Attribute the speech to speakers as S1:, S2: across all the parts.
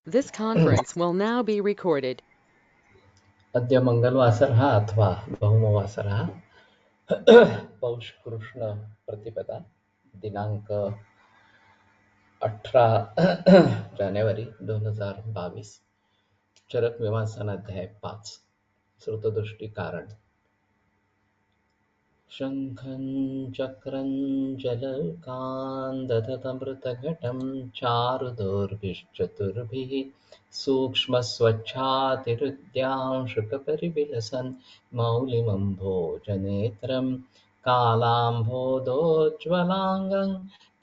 S1: This conference will now be recorded.
S2: अद्य मंगलवासरः अथवा बहुमवासरः पौषकृष्ण प्रतिपदा दिनांक 18 जानेवारी 2022 चरक मीमांसा अध्याय 5 श्रुतदृष्टि कारण शंखं चक्रं जलकान् दधतमृतघटं चारुदोर्भिश्चतुर्भिः सूक्ष्मस्वच्छातिहृद्यां शुकपरिविलसन् मौलिमम्भोजनेत्रं कालाम्भोदोज्ज्वलाङ्गं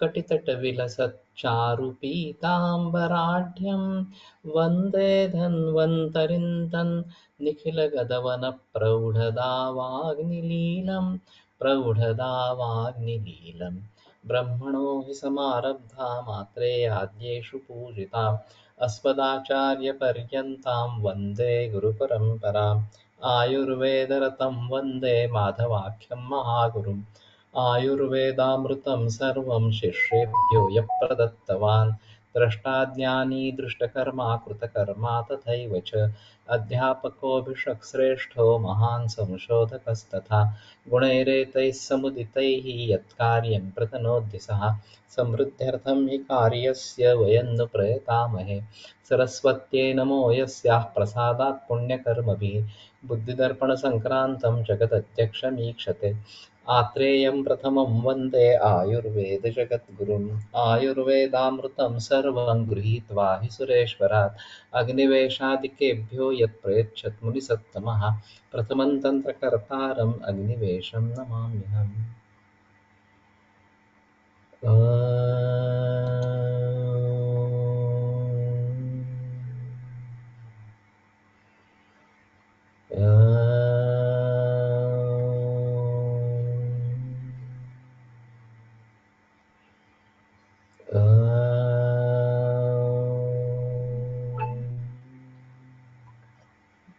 S2: कटितटविलसच्चारुपीताम्बराढ्यं वन्दे धन्वन्तरिं तन् निखिलगदवनप्रौढदावाग्निलीलम् प्रौढदावाग्निलीलम् ब्रह्मणो हि समारब्धा मात्रे आद्येषु पूजिता अस्मदाचार्यपर्यन्तां वन्दे गुरुपरम्पराम् आयुर्वेदरतं वन्दे माधवाख्यं महागुरुम् आयुर्वेदामृतं सर्वं शिष्येभ्यो यः प्रदत्तवान् द्रष्टाज्ञानी दृष्टकर्मा कृतकर्मा तथैव च अध्यापकोऽभिषक्श्रेष्ठो महान् संशोधकस्तथा गुणैरेतैः समुदितैः यत्कार्यं प्रतनोति सः समृद्ध्यर्थं हि कार्यस्य वयं नु प्रयतामहे सरस्वत्यै नमो यस्याः प्रसादात् पुण्यकर्मभिः बुद्धिदर्पणसङ्क्रान्तं जगदध्यक्षमीक्षते आत्रेयं प्रथमं वन्दे आयुर्वेदजगद्गुरुम् आयुर्वेदामृतं सर्वं गृहीत्वा हि सुरेश्वरात् अग्निवेशादिकेभ्यो यत्प्रयच्छत् मुनिसत्तमः प्रथमं तन्त्रकर्तारम् अग्निवेशं नमाम्यहम्।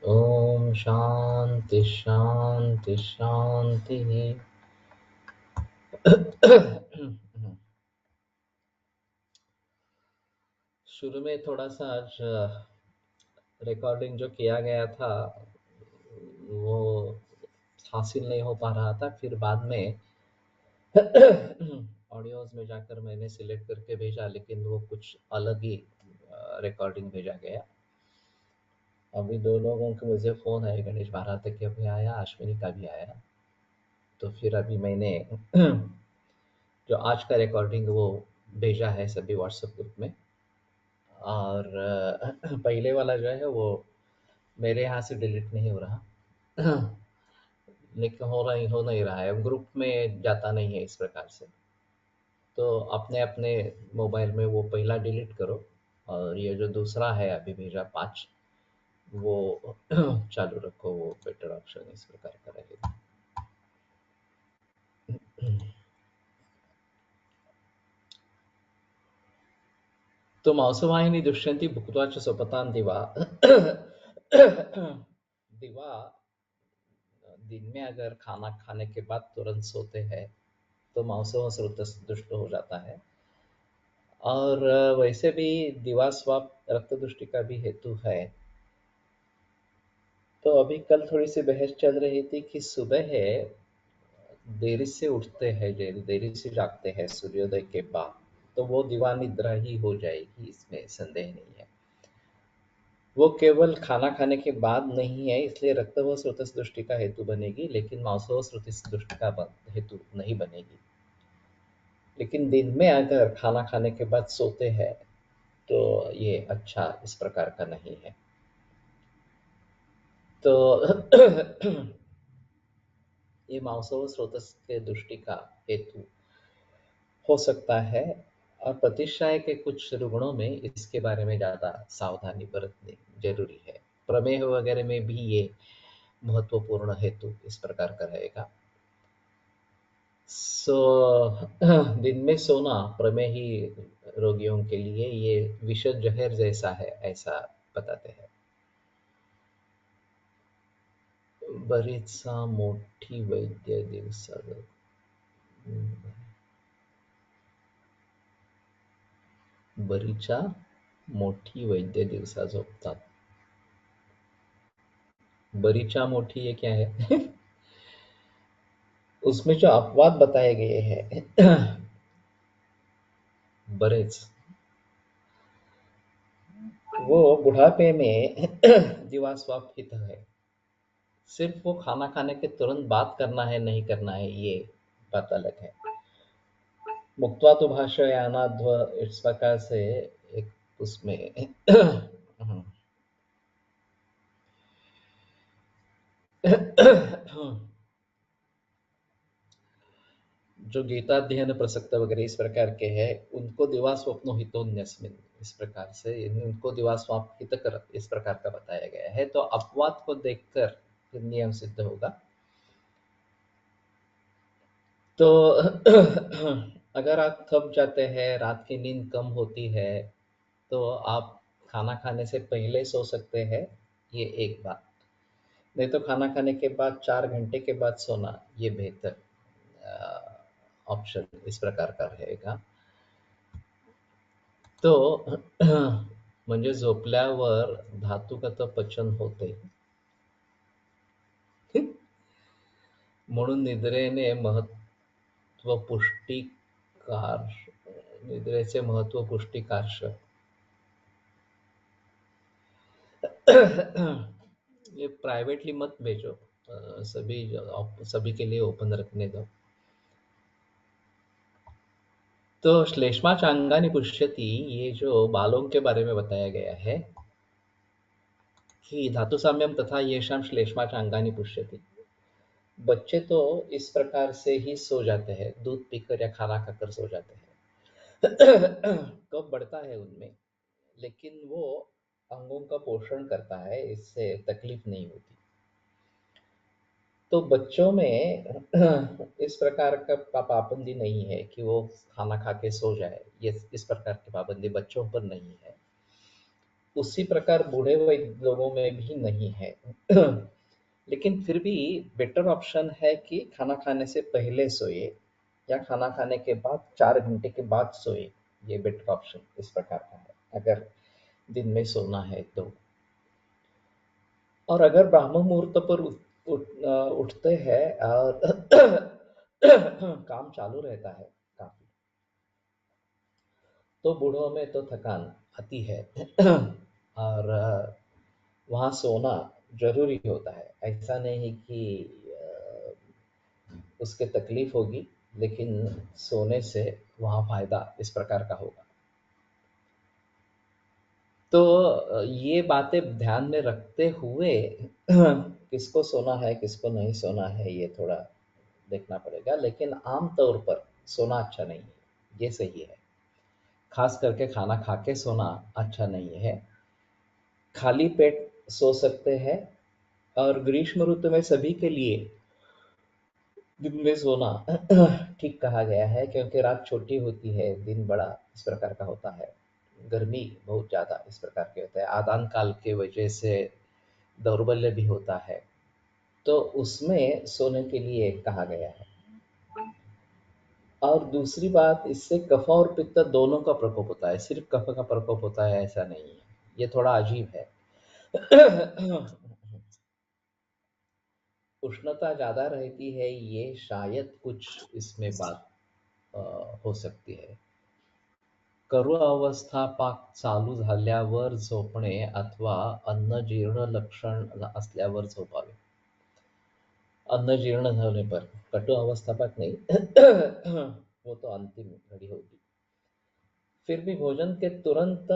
S2: ओम शांति शांति शांति। शुरू में थोड़ा सा आज रिकॉर्डिंग जो किया गया था वो हासिल नहीं हो पा रहा था, फिर बाद में ऑडियोज में जाकर मैंने सिलेक्ट करके भेजा, लेकिन वो कुछ अलग ही रिकॉर्डिंग भेजा गया। अभी 2 लोगों के मुझे फ़ोन आए, गणेश भारत के भी आया, अश्विनी का भी आया। तो फिर अभी मैंने जो आज का रिकॉर्डिंग वो भेजा है सभी व्हाट्सएप ग्रुप में, और पहले वाला जो है वो मेरे यहाँ से डिलीट नहीं हो रहा। लेकिन हो नहीं रहा है, ग्रुप में जाता नहीं है इस प्रकार से। तो अपने अपने मोबाइल में वो पहला डिलीट करो, और ये जो दूसरा है अभी भेजा 5 वो चालू रखो, वो बेटर ऑप्शन इस प्रकार का रहेगा। तो मांसवाहिनी दुष्यंती भुक्त्वा च स्वपतां दिवा। दिवा दिन में अगर खाना खाने के बाद तुरंत सोते हैं तो मांसव स्रोत दुष्ट हो जाता है, और वैसे भी दिवा स्वाप रक्त दुष्टि का भी हेतु है। तो अभी कल थोड़ी सी बहस चल रही थी कि सुबह है देरी से उठते हैं, देरी से जागते हैं सूर्योदय के बाद, तो वो दिवा निद्रा ही हो जाएगी, इसमें संदेह नहीं है। वो केवल खाना खाने के बाद नहीं है, इसलिए रक्त व स्रोतस दृष्टि का हेतु बनेगी, लेकिन मांसव स्रोतस दृष्टि का हेतु नहीं बनेगी। लेकिन दिन में अगर खाना खाने के बाद सोते हैं तो ये अच्छा इस प्रकार का नहीं है। तो ये मांसव स्रोतस के दृष्टि का हेतु हो सकता है, और प्रतिश्राय के कुछ रुग्णों में इसके बारे में ज़्यादा सावधानी बरतनी जरूरी है। प्रमेह वगैरह में भी ये महत्वपूर्ण हेतु इस प्रकार का रहेगा। दिन में सोना प्रमेही रोगियों के लिए ये विष जहर जैसा है, ऐसा बताते हैं। बरीचसा मोठी वैद्य दिवसाला बरीचा मोठी वैद्य दिवसा झोपतात. बरीचा मोठी ये क्या है? उसमें जो अपवाद बताए गए हैं बरेच, वो बुढ़ापे में जीवाश्म हित है. सिर्फ वो खाना खाने के तुरंत बाद करना है नहीं करना है ये बात अलग है. मुक्त्वा तो भाषयानाध्व इस प्रकार से एक उसमें जो गीताध्ययन प्रसक्त वगैरह इस प्रकार के हैं उनको दिवा स्वप्नो हितोन्यस्मिन इस प्रकार से उनको दिवा स्वाप हित कर इस प्रकार का बताया गया है. तो अपवाद को देखकर फिर नियम सिद्ध होगा. तो अगर आप थक जाते हैं, रात की नींद कम होती है, तो आप खाना खाने से पहले सो सकते हैं, ये एक बात. नहीं तो खाना खाने के बाद 4 घंटे के बाद सोना ये बेहतर ऑप्शन इस प्रकार का रहेगा. तो म्हणजे झोपल्यावर धातुगत पचन होते. म्हणून निद्रेने महत्व पुष्टिकार निद्रेचे महत्व पुष्टिकारश. ये प्राइवेटली मत भेजो, सभी के लिए ओपन रखने दो. तो श्लेष्मा चांगानी पुष्यति ये जो बालों के बारे में बताया गया है कि धातु साम्यम तथा येषाम श्लेष्मा चांगानी पुष्यति. बच्चे तो इस प्रकार से ही सो जाते हैं, दूध पीकर या खाना खाकर सो जाते हैं. कब बढ़ता है उनमें, लेकिन वो अंगों का पोषण करता है, इससे तकलीफ नहीं होती. तो बच्चों में इस प्रकार का पाबंदी नहीं है कि वो खाना खा के सो जाए. ये इस प्रकार की पाबंदी बच्चों पर नहीं है. उसी प्रकार बूढ़े हुए लोगों में भी नहीं है. लेकिन फिर भी बेटर ऑप्शन है कि खाना खाने से पहले सोए या खाना खाने के बाद 4 घंटे के बाद सोए. ये बेटर ऑप्शन इस प्रकार का है अगर दिन में सोना है तो. और अगर ब्राह्म मुहूर्त पर उठते हैं और काम चालू रहता है काफी, तो बूढ़ों में तो थकान आती है. और वहाँ सोना जरूरी होता है. ऐसा नहीं कि उसके तकलीफ होगी, लेकिन सोने से वहाँ फायदा इस प्रकार का होगा. तो ये बातें ध्यान में रखते हुए किसको सोना है किसको नहीं सोना है ये थोड़ा देखना पड़ेगा. लेकिन आम तौर पर सोना अच्छा नहीं है, ये सही है. खास करके खाना खा के सोना अच्छा नहीं है. खाली पेट सो सकते हैं. और ग्रीष्म ऋतु में सभी के लिए दिन में सोना ठीक कहा गया है, क्योंकि रात छोटी होती है, दिन बड़ा इस प्रकार का होता है. गर्मी बहुत ज़्यादा इस प्रकार के होता है. आदान काल के वजह से दौर्बल्य भी होता है, तो उसमें सोने के लिए कहा गया है. और दूसरी बात, इससे कफ और पित्त दोनों का प्रकोप होता है. सिर्फ कफ का प्रकोप होता है ऐसा नहीं है. ये थोड़ा अजीब है. उष्णता ज़्यादा रहती है, ये शायद कुछ इसमें बात अ, हो सकती है. करू अवस्थापाक चालू झाल्यावर झोपणे अथवा अन्न जीर्ण लक्षण असल्यावर झोपावे. अन्न जीर्ण होने पर, कटु अवस्थापाक नहीं. वो तो अंतिम घड़ी होगी. फिर भी भोजन के तुरंत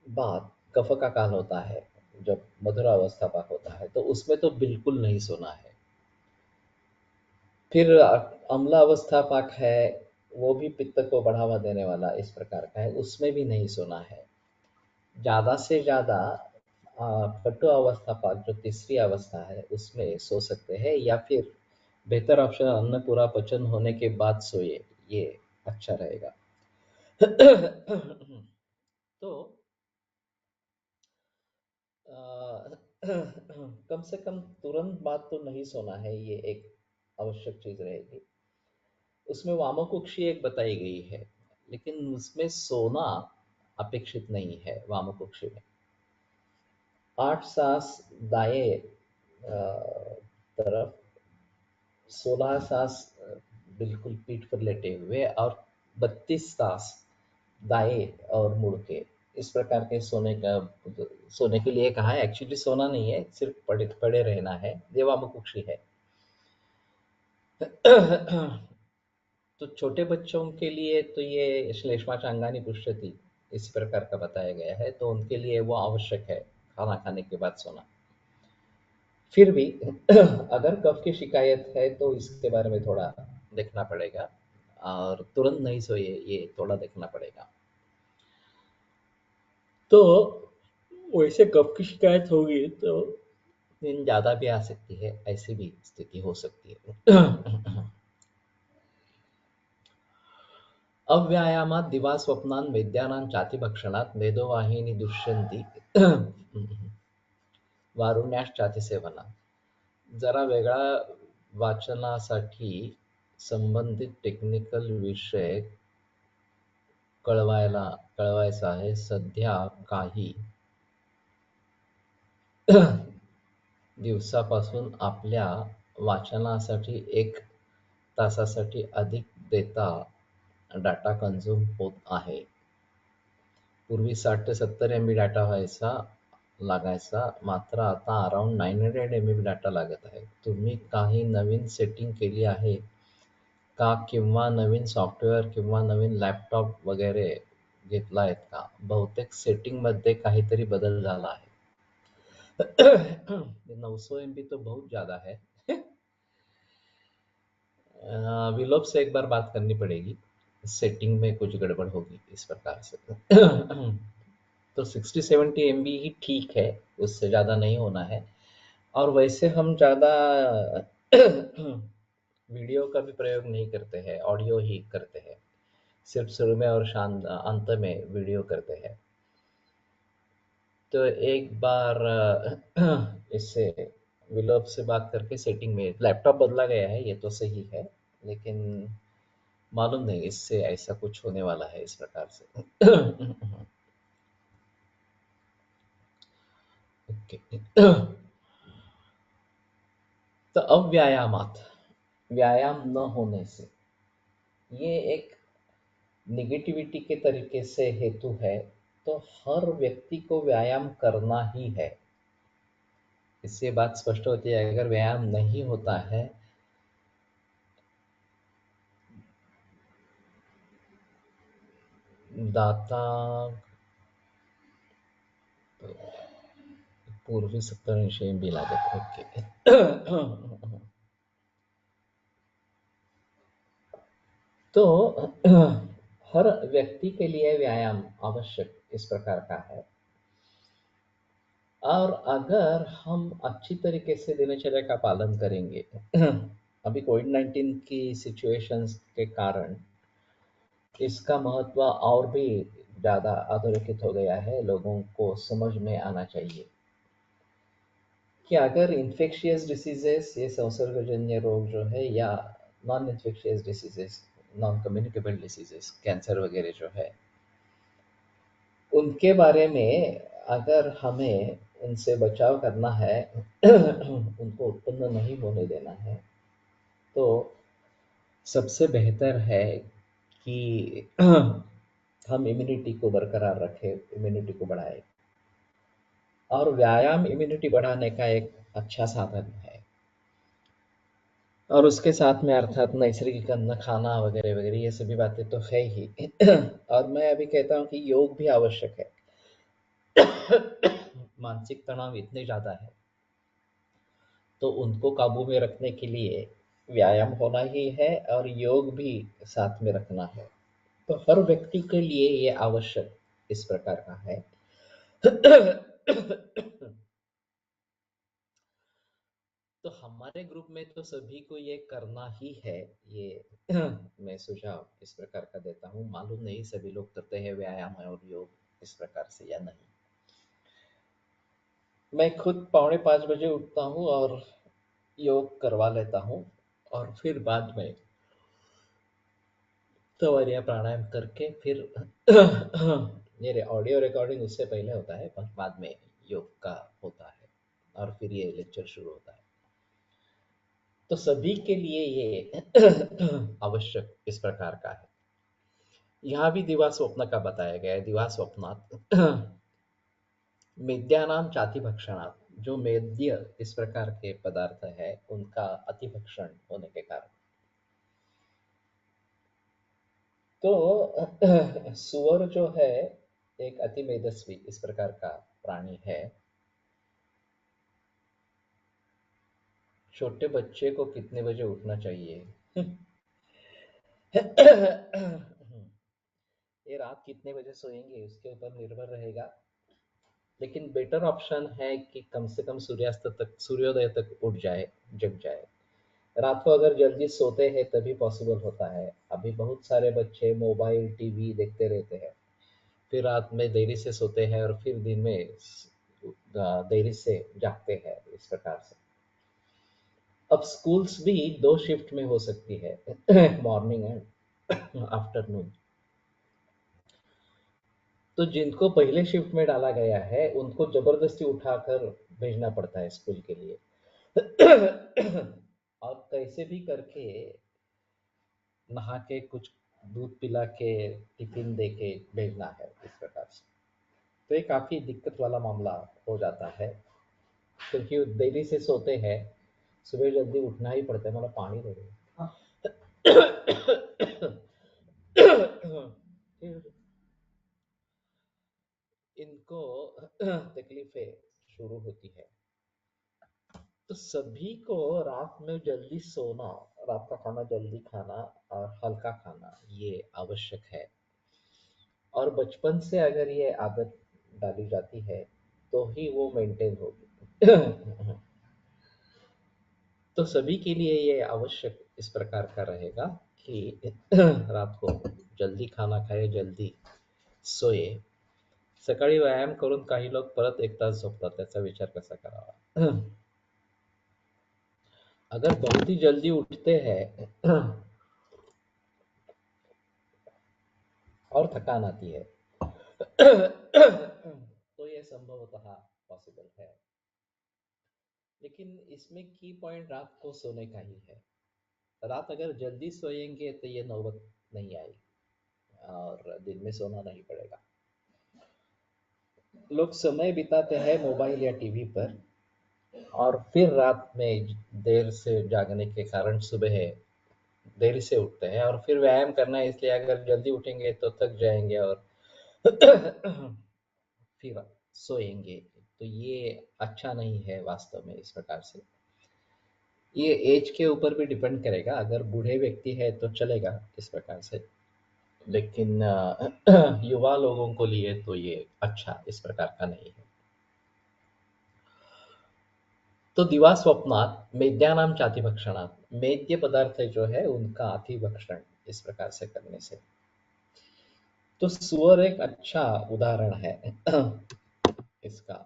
S2: बाद कफ का काल होता है, जब मधुर अवस्थापाक होता है, तो उसमें तो बिल्कुल नहीं सोना है. फिर अम्ल अवस्थापाक है, वो भी पित्त को बढ़ावा देने वाला इस प्रकार का है, उसमें भी नहीं सोना है. ज़्यादा से ज़्यादा कटु अवस्थापाक जो तीसरी अवस्था है उसमें सो सकते हैं, या फिर बेहतर ऑप्शन अन्न पूरा पचन होने के बाद सोए, ये अच्छा रहेगा. तो कम से कम तुरंत बाद तो नहीं सोना है, ये एक आवश्यक चीज रहेगी. उसमें वामकुक्षी एक बताई गई है, लेकिन उसमें सोना अपेक्षित नहीं है वामकुक्षी में। 8 सांस दाएं तरफ, 16 सांस बिल्कुल पीठ पर लेटे हुए और 32 सांस दाएं और मुड़ के, इस प्रकार के सोने के लिए कहा है। एक्चुअली सोना नहीं है, सिर्फ पड़े पड़े रहना है, ये वामकुक्षी है। तो छोटे बच्चों के लिए तो ये श्लेष्माचांगानी पुष्यति इस प्रकार का बताया गया है, तो उनके लिए वो आवश्यक है खाना खाने के बाद सोना। फिर भी अगर कफ की शिकायत है तो इसके बारे में थोड़ा देखना पड़ेगा, और तुरंत नहीं सोइए, ये थोड़ा देखना पड़ेगा। तो वैसे कफ की शिकायत होगी तो नींद ज़्यादा भी आ सकती है, ऐसी भी स्थिति हो सकती है। अव्यायामात् दिवास्वप्नान् वेद्यानां चातिभक्षणात् मेदोवाहिनी दुष्यन्ति वारुण्याश्चातिसेवनात्. जरा वेगळा वाचनासाठी संबंधित टेक्निकल विषय कळवायचा आहे. सध्या काही दिवसापासून आपल्या वाचनासाठी 1 तासासाठी अधिक डाटा कंझ्युम होत आहे. पूर्वी 60 ते 70 MB डाटा लागायचा, मात्र आता अराउंड 900 MB डाटा लागत आहे. तुम्ही काही नवीन सेटिंग केली आहे का, किंवा नवीन सॉफ्टवेअर किंवा नवीन लॅपटॉप वगैरे घेतला आहेत का? बहुतेक सेटिंगमध्ये काहीतरी बदल झाला आहे. 900 MB तो बहुत ज़्यादा है। विलोप से एक बार बात करनी पड़ेगी, सेटिंग में कुछ गड़बड़ होगी इस प्रकार से। तो 60-70 MB ही ठीक है, उससे ज़्यादा नहीं होना है। और वैसे हम ज़्यादा वीडियो का भी प्रयोग नहीं करते हैं, ऑडियो ही करते हैं। सिर्फ शुरू में और अंत में वीडियो करते हैं। तो एक बार इससे विलोप से बात करके सेटिंग में लैपटॉप बदला गया है, ये तो सही है, लेकिन मालूम नहीं इससे ऐसा कुछ होने वाला है इस प्रकार से। ओके। तो अव्यायामात, व्यायाम न होने से, ये एक निगेटिविटी के तरीके से हेतु है। तो हर व्यक्ति को व्यायाम करना ही है, इससे बात स्पष्ट होती है। अगर व्यायाम नहीं होता है, दाता पूर्वी 70-80 MB लागत। ओके। तो हर व्यक्ति के लिए व्यायाम आवश्यक इस प्रकार का है। और अगर हम अच्छी तरीके से दिनचर्या का पालन करेंगे, अभी कोविड-19 की सिचुएशंस के कारण इसका महत्व और भी ज़्यादा अधोरेखित हो गया है। लोगों को समझ में आना चाहिए कि अगर इन्फेक्शियस डिसीजेस, ये संसर्गजन्य रोग जो है, या non infectious diseases, non communicable diseases, cancer वगैरह जो है, उनके बारे में अगर हमें उनसे बचाव करना है, उनको उत्पन्न नहीं होने देना है, तो सबसे बेहतर है कि हम इम्यूनिटी को बरकरार रखें, इम्यूनिटी को बढ़ाएं। और व्यायाम इम्यूनिटी बढ़ाने का एक अच्छा साधन है। और उसके साथ में अर्थात नैसर्गिक अन्न खाना वगैरह वगैरह, ये सभी बातें तो है ही। और मैं अभी कहता हूँ कि योग भी आवश्यक है। मानसिक तनाव इतने ज़्यादा है, तो उनको काबू में रखने के लिए व्यायाम होना ही है, और योग भी साथ में रखना है। तो हर व्यक्ति के लिए ये आवश्यक इस प्रकार का है। तो हमारे ग्रुप में तो सभी को ये करना ही है, ये मैं सुझाव इस प्रकार का देता हूँ। मालूम नहीं सभी लोग करते हैं व्यायाम और योग इस प्रकार से या नहीं। मैं खुद 4:45 बजे उठता हूँ और योग करवा लेता हूँ, और फिर बाद में सवारियाँ प्राणायाम करके फिर ये ऑडियो रिकॉर्डिंग उससे पहले होता है, पर बाद में योग का होता है और फिर ये लेक्चर शुरू होता है। तो सभी के लिए ये आवश्यक इस प्रकार का है। यहाँ भी दिवा स्वप्न का बताया गया है। दिवा स्वप्नात् मेद्यानाम चातिभक्षणात्, जो मेद्य इस प्रकार के पदार्थ है उनका अतिभक्षण होने के कारण। तो सुअर जो है एक अति मेदस्वी इस प्रकार का प्राणी है। छोटे बच्चे को कितने बजे उठना चाहिए? ये रात कितने बजे सोएंगे उसके ऊपर निर्भर रहेगा। लेकिन बेटर ऑप्शन है कि कम से कम सूर्यास्त तक, सूर्योदय तक उठ जाए, जग जाए। रात को अगर जल्दी सोते हैं तभी पॉसिबल होता है। अभी बहुत सारे बच्चे मोबाइल टीवी देखते रहते हैं, फिर रात में देरी से सोते हैं और फिर दिन में देरी से जागते हैं इस प्रकार से। अब स्कूल्स भी दो शिफ्ट में हो सकती है, मॉर्निंग एंड आफ्टरनून। तो जिनको पहले शिफ्ट में डाला गया है उनको जबरदस्ती उठाकर भेजना पड़ता है स्कूल के लिए। और कैसे भी करके नहा के कुछ दूध पिला के टिफिन दे के भेजना है इस प्रकार से। तो ये काफी दिक्कत वाला मामला हो जाता है, क्योंकि वो देरी से सोते हैं, सुबह जल्दी उठना ही पड़ता है। मतलब पानी दे रहे इनको तकलीफें शुरू होती है। तो सभी को रात में जल्दी सोना, रात का खाना जल्दी खाना और हल्का खाना ये आवश्यक है। और बचपन से अगर ये आदत डाली जाती है तो ही वो मेंटेन होगी। तो सभी के लिए ये आवश्यक इस प्रकार का रहेगा कि रात को जल्दी खाना खाए, जल्दी सोये। सकाळी व्यायाम करून काही लोक परत 1 तास झोपतात, त्याचा विचार कसा करावा? अगर बहुत ही जल्दी उठते हैं और थकान आती है तो ये संभवतः पॉसिबल है। लेकिन इसमें की पॉइंट रात को सोने का ही है। रात अगर जल्दी सोएंगे तो ये नौबत नहीं आएगी और दिन में सोना नहीं पड़ेगा। लोग समय बिताते हैं मोबाइल या टीवी पर और फिर रात में देर से जागने के कारण सुबह देरी से उठते हैं, और फिर व्यायाम करना है इसलिए अगर जल्दी उठेंगे तो थक जाएंगे और फिर सोएंगे। तो ये अच्छा नहीं है वास्तव में इस प्रकार से। ये एज के ऊपर भी डिपेंड करेगा। अगर बूढ़े व्यक्ति है तो चलेगा इस प्रकार से, लेकिन युवा लोगों को लिए तो ये अच्छा इस प्रकार का नहीं है। तो दिवा स्वप्नात् मेद्यानाम चातिभक्षणात्, मेद्य पदार्थ जो है उनका अतिभक्षण इस प्रकार से करने से। तो सुअर एक अच्छा उदाहरण है इसका।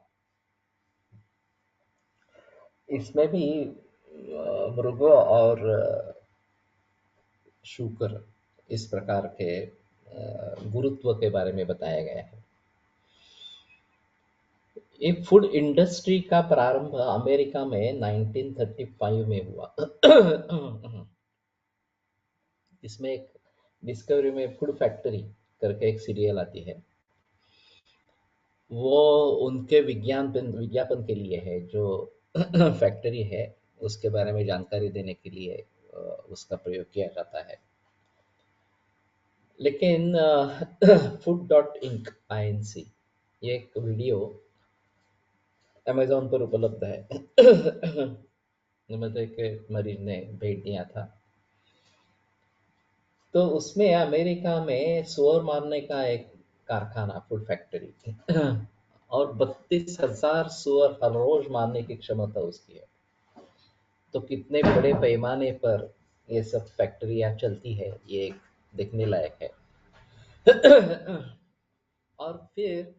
S2: इसमें भी मृग और शुकर इस प्रकार के गुरुत्व के बारे में बताया गया है। ये फूड इंडस्ट्री का प्रारंभ अमेरिका में 1935 में हुआ। इसमें एक डिस्कवरी में फूड फैक्ट्री करके एक सीरियल आती है। वो उनके विज्ञापन के लिए है, जो फैक्ट्री है उसके बारे में जानकारी देने के लिए उसका प्रयोग किया जाता है। लेकिन food.inc ये एक वीडियो अमेज़न पर उपलब्ध है। मतलब एक मरीज ने भेज दिया था। तो उसमें अमेरिका में सुअर मारने का एक कारखाना, फूड फैक्ट्री, और 32,000 सुअर हर रोज मारने की क्षमता उसकी है। तो कितने बड़े पैमाने पर ये सब फैक्ट्रियाँ चलती है, ये एक देखने लायक है। और फिर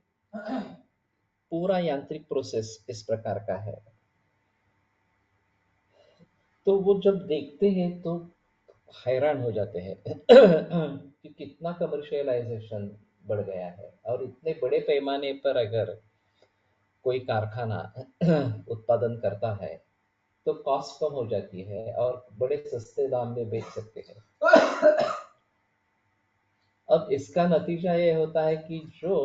S2: पूरा यांत्रिक प्रोसेस इस प्रकार का है। तो वो जब देखते हैं तो हैरान हो जाते हैं कि कितना कमर्शियलाइजेशन बढ़ गया है, और इतने बड़े पैमाने पर अगर कोई कारखाना उत्पादन करता है तो कॉस्ट कम हो जाती है और बड़े सस्ते दाम में बेच सकते हैं। अब इसका नतीजा ये होता है कि जो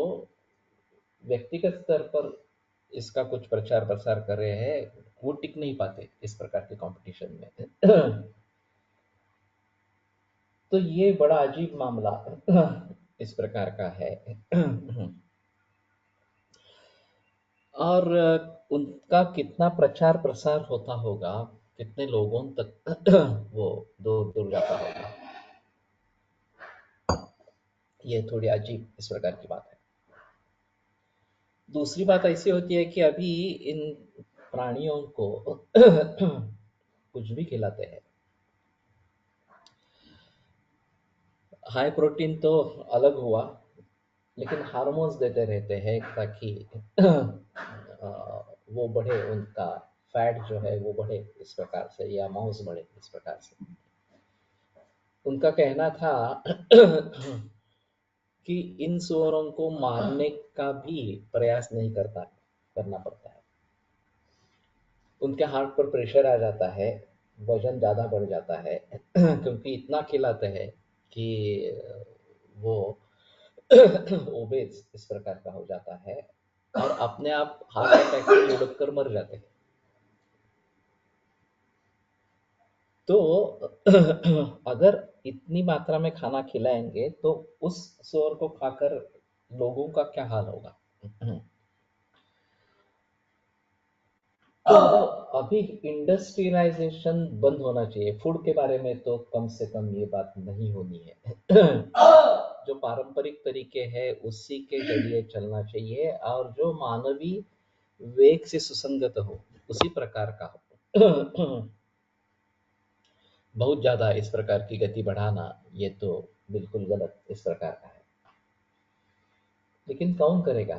S2: व्यक्तिगत स्तर पर इसका कुछ प्रचार प्रसार कर रहे हैं वो टिक नहीं पाते इस प्रकार के कंपटीशन में। तो ये बड़ा अजीब मामला इस प्रकार का है। और उनका कितना प्रचार प्रसार होता होगा, कितने लोगों तक वो दूर दूर जाता होगा, ये थोड़ी अजीब इस प्रकार की बात है। दूसरी बात ऐसी होती है कि अभी इन प्राणियों को कुछ भी खिलाते हैं, हाई प्रोटीन तो अलग हुआ, लेकिन हार्मोन्स देते रहते हैं ताकि वो बढ़े, उनका फैट जो है वो बढ़े इस प्रकार से, या मांस बढ़े इस प्रकार से। उनका कहना था कि इन सुअरों को मारने का भी प्रयास नहीं करना पड़ता है। उनके हार्ट पर प्रेशर आ जाता है, वजन ज़्यादा बढ़ जाता है क्योंकि इतना खिलाते हैं कि वो ओबेस इस प्रकार का हो जाता है और अपने आप हार्ट अटैक से लुढ़क कर मर जाते हैं। तो अगर इतनी मात्रा में खाना खिलाएंगे तो उस सुअर को खाकर लोगों का क्या हाल होगा। तो अभी इंडस्ट्रियलाइजेशन बंद होना चाहिए। फूड के बारे में तो कम से कम ये बात नहीं होनी है। जो पारंपरिक तरीके हैं उसी के जरिए चलना चाहिए और जो मानवीय वेग से सुसंगत हो उसी प्रकार का हो। बहुत ज्यादा इस प्रकार की गति बढ़ाना ये तो बिल्कुल गलत इस प्रकार का है। लेकिन कौन करेगा।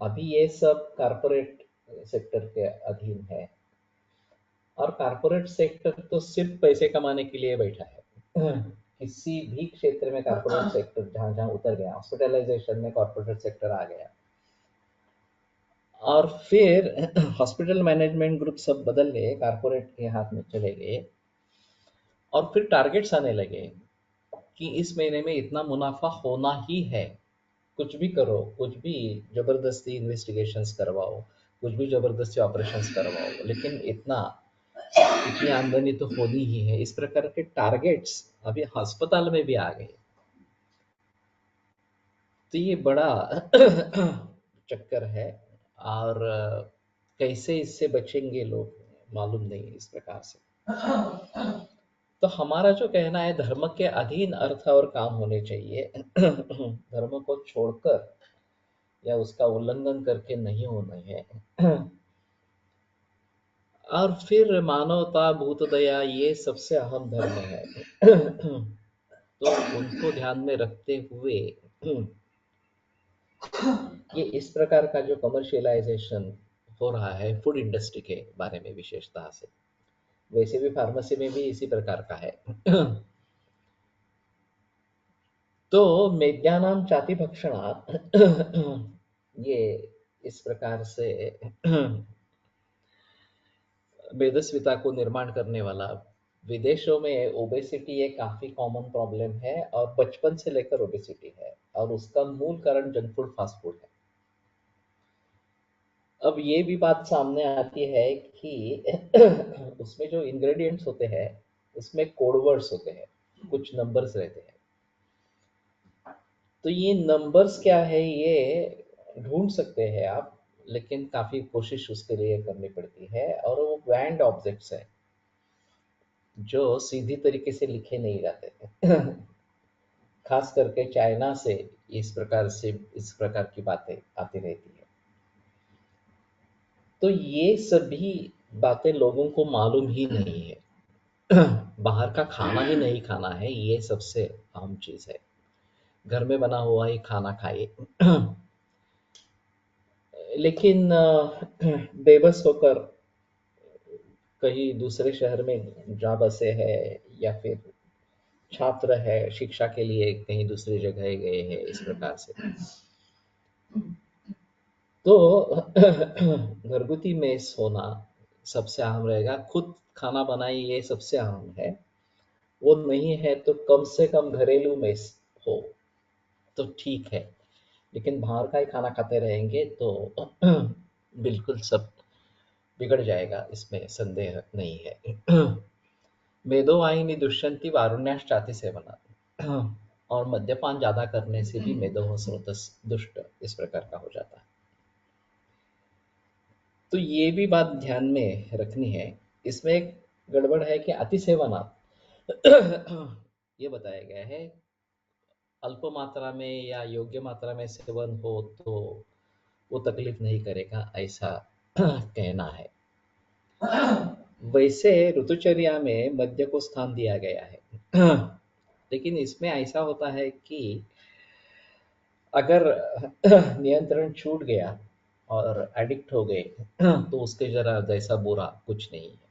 S2: अभी ये सब कारपोरेट सेक्टर के अधीन है और कारपोरेट सेक्टर तो सिर्फ पैसे कमाने के लिए बैठा है। किसी भी क्षेत्र में कारपोरेट सेक्टर जहां जहां उतर गया, हॉस्पिटलाइजेशन में कॉर्पोरेट सेक्टर आ गया और फिर हॉस्पिटल मैनेजमेंट ग्रुप सब बदल गए, कारपोरेट के हाथ में चले गए और फिर टारगेट्स आने लगे कि इस महीने में इतना मुनाफा होना ही है। कुछ भी करो, कुछ भी जबरदस्ती इन्वेस्टिगेशंस करवाओ, कुछ भी जबरदस्ती ऑपरेशंस करवाओ, लेकिन इतनी आमदनी तो होनी ही है। इस प्रकार के टारगेट्स अभी अस्पताल में भी आ गए। तो ये बड़ा चक्कर है और कैसे इससे बचेंगे लोग मालूम नहीं इस प्रकार से। तो हमारा जो कहना है, धर्म के अधीन अर्थ और काम होने चाहिए। धर्म को छोड़कर या उसका उल्लंघन करके नहीं होना है। और फिर मानवता, भूत दया, ये सबसे अहम धर्म है। तो उनको ध्यान में रखते हुए ये इस प्रकार का जो कमर्शियलाइजेशन हो रहा है फूड इंडस्ट्री के बारे में विशेषता से, वैसे भी फार्मेसी में भी इसी प्रकार का है। तो मेज्ञानाम चाति भक्षणात्, ये इस प्रकार से मेदस्विता को निर्माण करने वाला, विदेशों में ओबेसिटी एक काफी कॉमन प्रॉब्लम है और बचपन से लेकर ओबेसिटी है और उसका मूल कारण जंक फूड, फास्ट फूड है। अब ये भी बात सामने आती है कि उसमें जो इंग्रेडिएंट्स होते हैं उसमें कोड वर्ड्स होते हैं, कुछ नंबर्स रहते हैं। तो ये नंबर्स क्या है ये ढूंढ सकते हैं आप, लेकिन काफी कोशिश उसके लिए करनी पड़ती है और वो बैंड ऑब्जेक्ट्स है जो सीधी तरीके से लिखे नहीं जाते। खास करके चाइना से इस प्रकार की बातें आती रहती है। तो ये सभी बातें लोगों को मालूम ही नहीं है। बाहर का खाना ही नहीं खाना है, ये सबसे अहम चीज है। घर में बना हुआ ही खाना खाइए। लेकिन बेबस होकर कहीं दूसरे शहर में जा बसे है या फिर छात्र है, शिक्षा के लिए कहीं दूसरी जगह गए हैं, इस प्रकार से। तो घरगुती मेस होना सबसे अहम रहेगा। खुद खाना बनाई ये सबसे अहम है। वो नहीं है तो कम से कम घरेलू मेस हो तो ठीक है, लेकिन बाहर का ही खाना खाते रहेंगे तो बिल्कुल सब बिगड़ जाएगा, इसमें संदेह नहीं है। मेदोवाहिनी दुष्यंती वारुण्याश्चाति सेवनात्। और मद्यपान ज्यादा करने से भी मेदोह स्रोतस् दुष्ट इस प्रकार का हो जाता है। तो ये भी बात ध्यान में रखनी है। इसमें एक गड़बड़ है कि अति सेवनात् ये बताया गया है, अल्प मात्रा में या योग्य मात्रा में सेवन हो तो वो तकलीफ नहीं करेगा, ऐसा कहना है। वैसे ऋतुचर्या में मद्य को स्थान दिया गया है। लेकिन इसमें ऐसा होता है कि अगर नियंत्रण छूट गया और एडिक्ट हो गए तो उसके जरा जैसा बुरा कुछ नहीं है।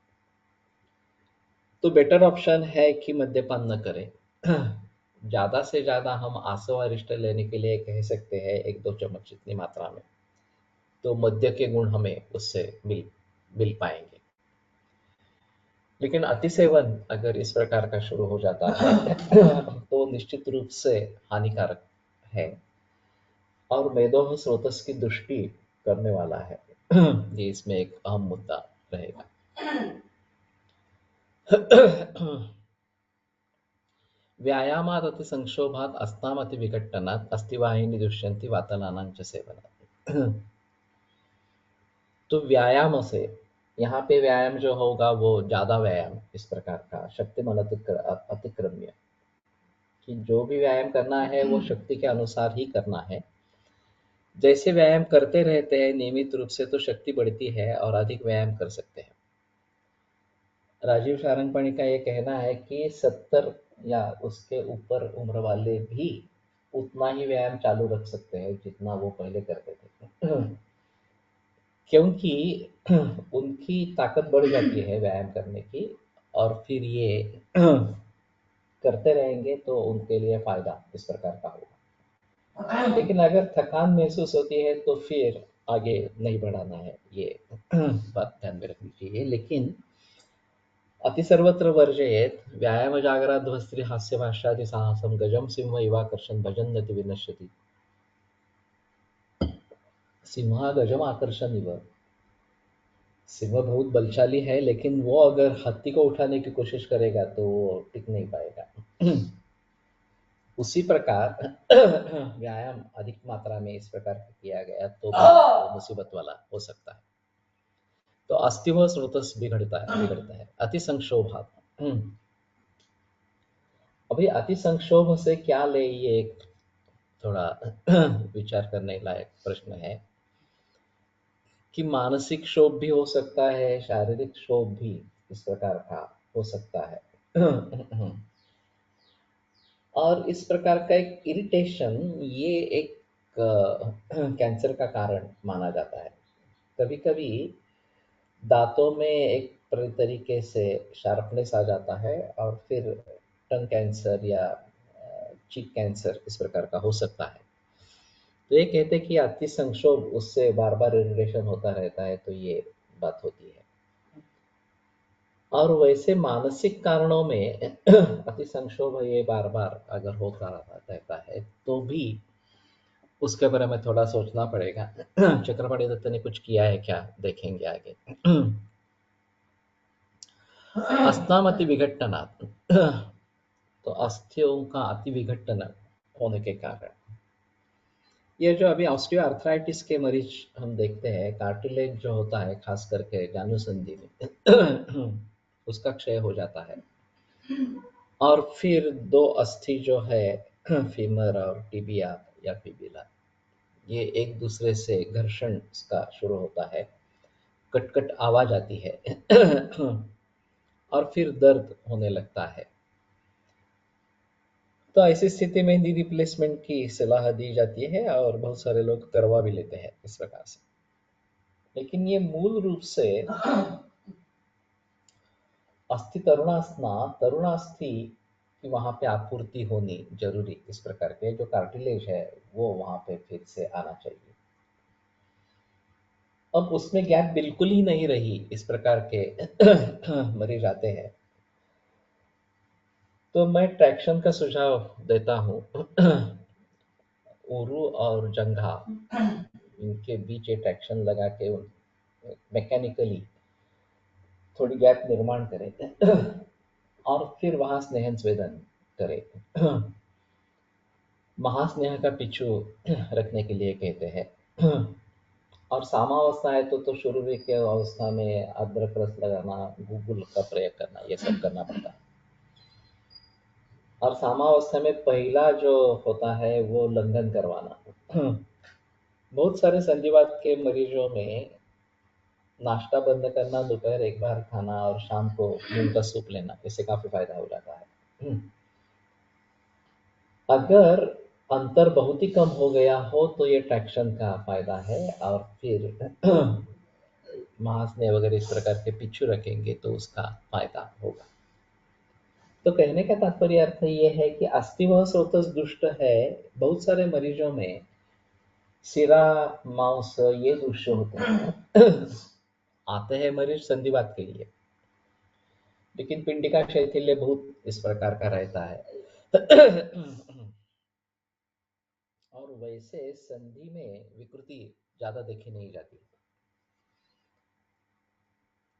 S2: तो बेटर ऑप्शन है कि मद्यपान न करें। ज़्यादा से ज़्यादा हम आसवारिष्ट लेने के लिए कह सकते हैं 1-2 चम्मच जितनी मात्रा में, तो मद्य के गुण हमें उससे मिल मिल पाएंगे। लेकिन अति सेवन अगर इस प्रकार का शुरू हो जाता है तो निश्चित रूप से हानिकारक है और मेदोह स्रोतस की दृष्टि करने वाला है। ये इसमें एक अहम मुद्दा रहेगा। व्यायामात् अति संक्षोभात् अस्ताम् अति विघट्टनात् अस्थिवाहिनी दुष्यन्ति वातलानां च सेवनात्। तो व्यायाम से, यहाँ पे व्यायाम जो होगा वो ज्यादा व्यायाम इस प्रकार का शक्तिमान अतिक्रम्य, कि जो भी व्यायाम करना है वो शक्ति के अनुसार ही करना है। जैसे व्यायाम करते रहते हैं नियमित रूप से तो शक्ति बढ़ती है और अधिक व्यायाम कर सकते हैं। राजीव सारंगपणी का ये कहना है कि 70 या उसके ऊपर उम्र वाले भी उतना ही व्यायाम चालू रख सकते हैं जितना वो पहले करते थे। क्योंकि उनकी ताकत बढ़ जाती है व्यायाम करने की, और फिर ये करते रहेंगे तो उनके लिए फायदा इस प्रकार का होगा। लेकिन अगर थकान महसूस होती है तो फिर आगे नहीं बढ़ाना है, ये बात ध्यान में रखनी चाहिए। लेकिन अति सर्वत्र वर्जयेत व्यायाम जागराध्वस्त्री हास्य भाष्यादि साहसम गजम सिंह इवाकर्षण भजन विनश्यति। सिंहा गजम आकर्षण इव, सिंह बहुत बलशाली है लेकिन वो अगर हाथी को उठाने की कोशिश करेगा तो वो टिक नहीं पाएगा। उसी प्रकार व्यायाम अधिक मात्रा में इस प्रकार का किया गया तो भी वो मुसीबत वाला हो सकता है। तो अस्थिव स्रोतस बिगड़ता है अति संक्षोभात। अभी अति संक्षोभ से क्या ले, ये एक थोड़ा विचार करने लायक प्रश्न है कि मानसिक क्षोभ भी हो सकता है, शारीरिक क्षोभ भी इस प्रकार का हो सकता है। और इस प्रकार का एक इरिटेशन, ये एक कैंसर का कारण माना जाता है। कभी कभी दांतों में एक तरीके से शार्पनेस आ जाता है और फिर टंग कैंसर या चीक कैंसर इस प्रकार का हो सकता है। तो ये कहते हैं कि अति संक्षोभ उससे बार बार इरिटेशन होता रहता है, तो ये बात होती है। और वैसे मानसिक कारणों में अति संक्षोभ ये बार बार अगर होता रहता है तो भी उसके बारे में थोड़ा सोचना पड़ेगा। चक्रपाणी दत्त ने कुछ किया है क्या, देखेंगे आगे। अस्ताम अति विघटनात्, तो अस्थियों का अति विघटन होने के कारण ये जो अभी ऑस्टियो आर्थराइटिस के मरीज हम देखते हैं, कार्टिलेज जो होता है खास करके जानुसंधि में उसका क्षय हो जाता है और फिर दो अस्थि जो है फीमर और टिबिया या फिबिला, ये एक दूसरे से घर्षण का शुरू होता है, कट-कट आवाज आती है और फिर दर्द होने लगता है। तो ऐसी स्थिति में नी रिप्लेसमेंट की सलाह दी जाती है और बहुत सारे लोग करवा भी लेते हैं इस प्रकार से। लेकिन ये मूल रूप से अस्थि तरुणास्थि कि वहाँ पे आपूर्ति होनी जरूरी, इस प्रकार के जो कार्टिलेज है वो वहाँ पे फिर से आना चाहिए। अब उसमें गैप बिल्कुल ही नहीं रही, इस प्रकार के मरीज आते हैं, तो मैं ट्रैक्शन का सुझाव देता हूँ। उरु और जंघा, इनके बीच एक ट्रैक्शन लगा के मैकेनिकली थोड़ी गैप निर्माण करें और फिर वहां स्नेहन स्वेदन करें। महास्नेह का पिछू रखने के लिए कहते हैं। और सामावस्था है तो शुरू के अवस्था में अदरक रस लगाना, गूगल का प्रयोग करना, ये सब करना पड़ता है। और सामावस्था में पहला जो होता है वो लंघन करवाना। बहुत सारे संधिवात के मरीजों में नाश्ता बंद करना, दोपहर एक बार खाना और शाम को मूंग का सूप लेना, इससे काफी फायदा हो जाता है। अगर अंतर बहुत ही कम हो गया हो तो ये ट्रैक्शन का फायदा है, और फिर महास्नेह वगैरह इस प्रकार के पिछू रखेंगे तो उसका फायदा होगा। तो कहने का तात्पर्य अर्थ ये है कि अस्थिवह स्रोतस दुष्ट है। बहुत सारे मरीजों में सिरा मांस ये दुष्ट होते हैं। आते हैं मरीज संधिवात के लिए, लेकिन पिंडिका शैथिल्य बहुत इस प्रकार का रहता है। और वैसे संधि में विकृति ज्यादा देखी नहीं जाती,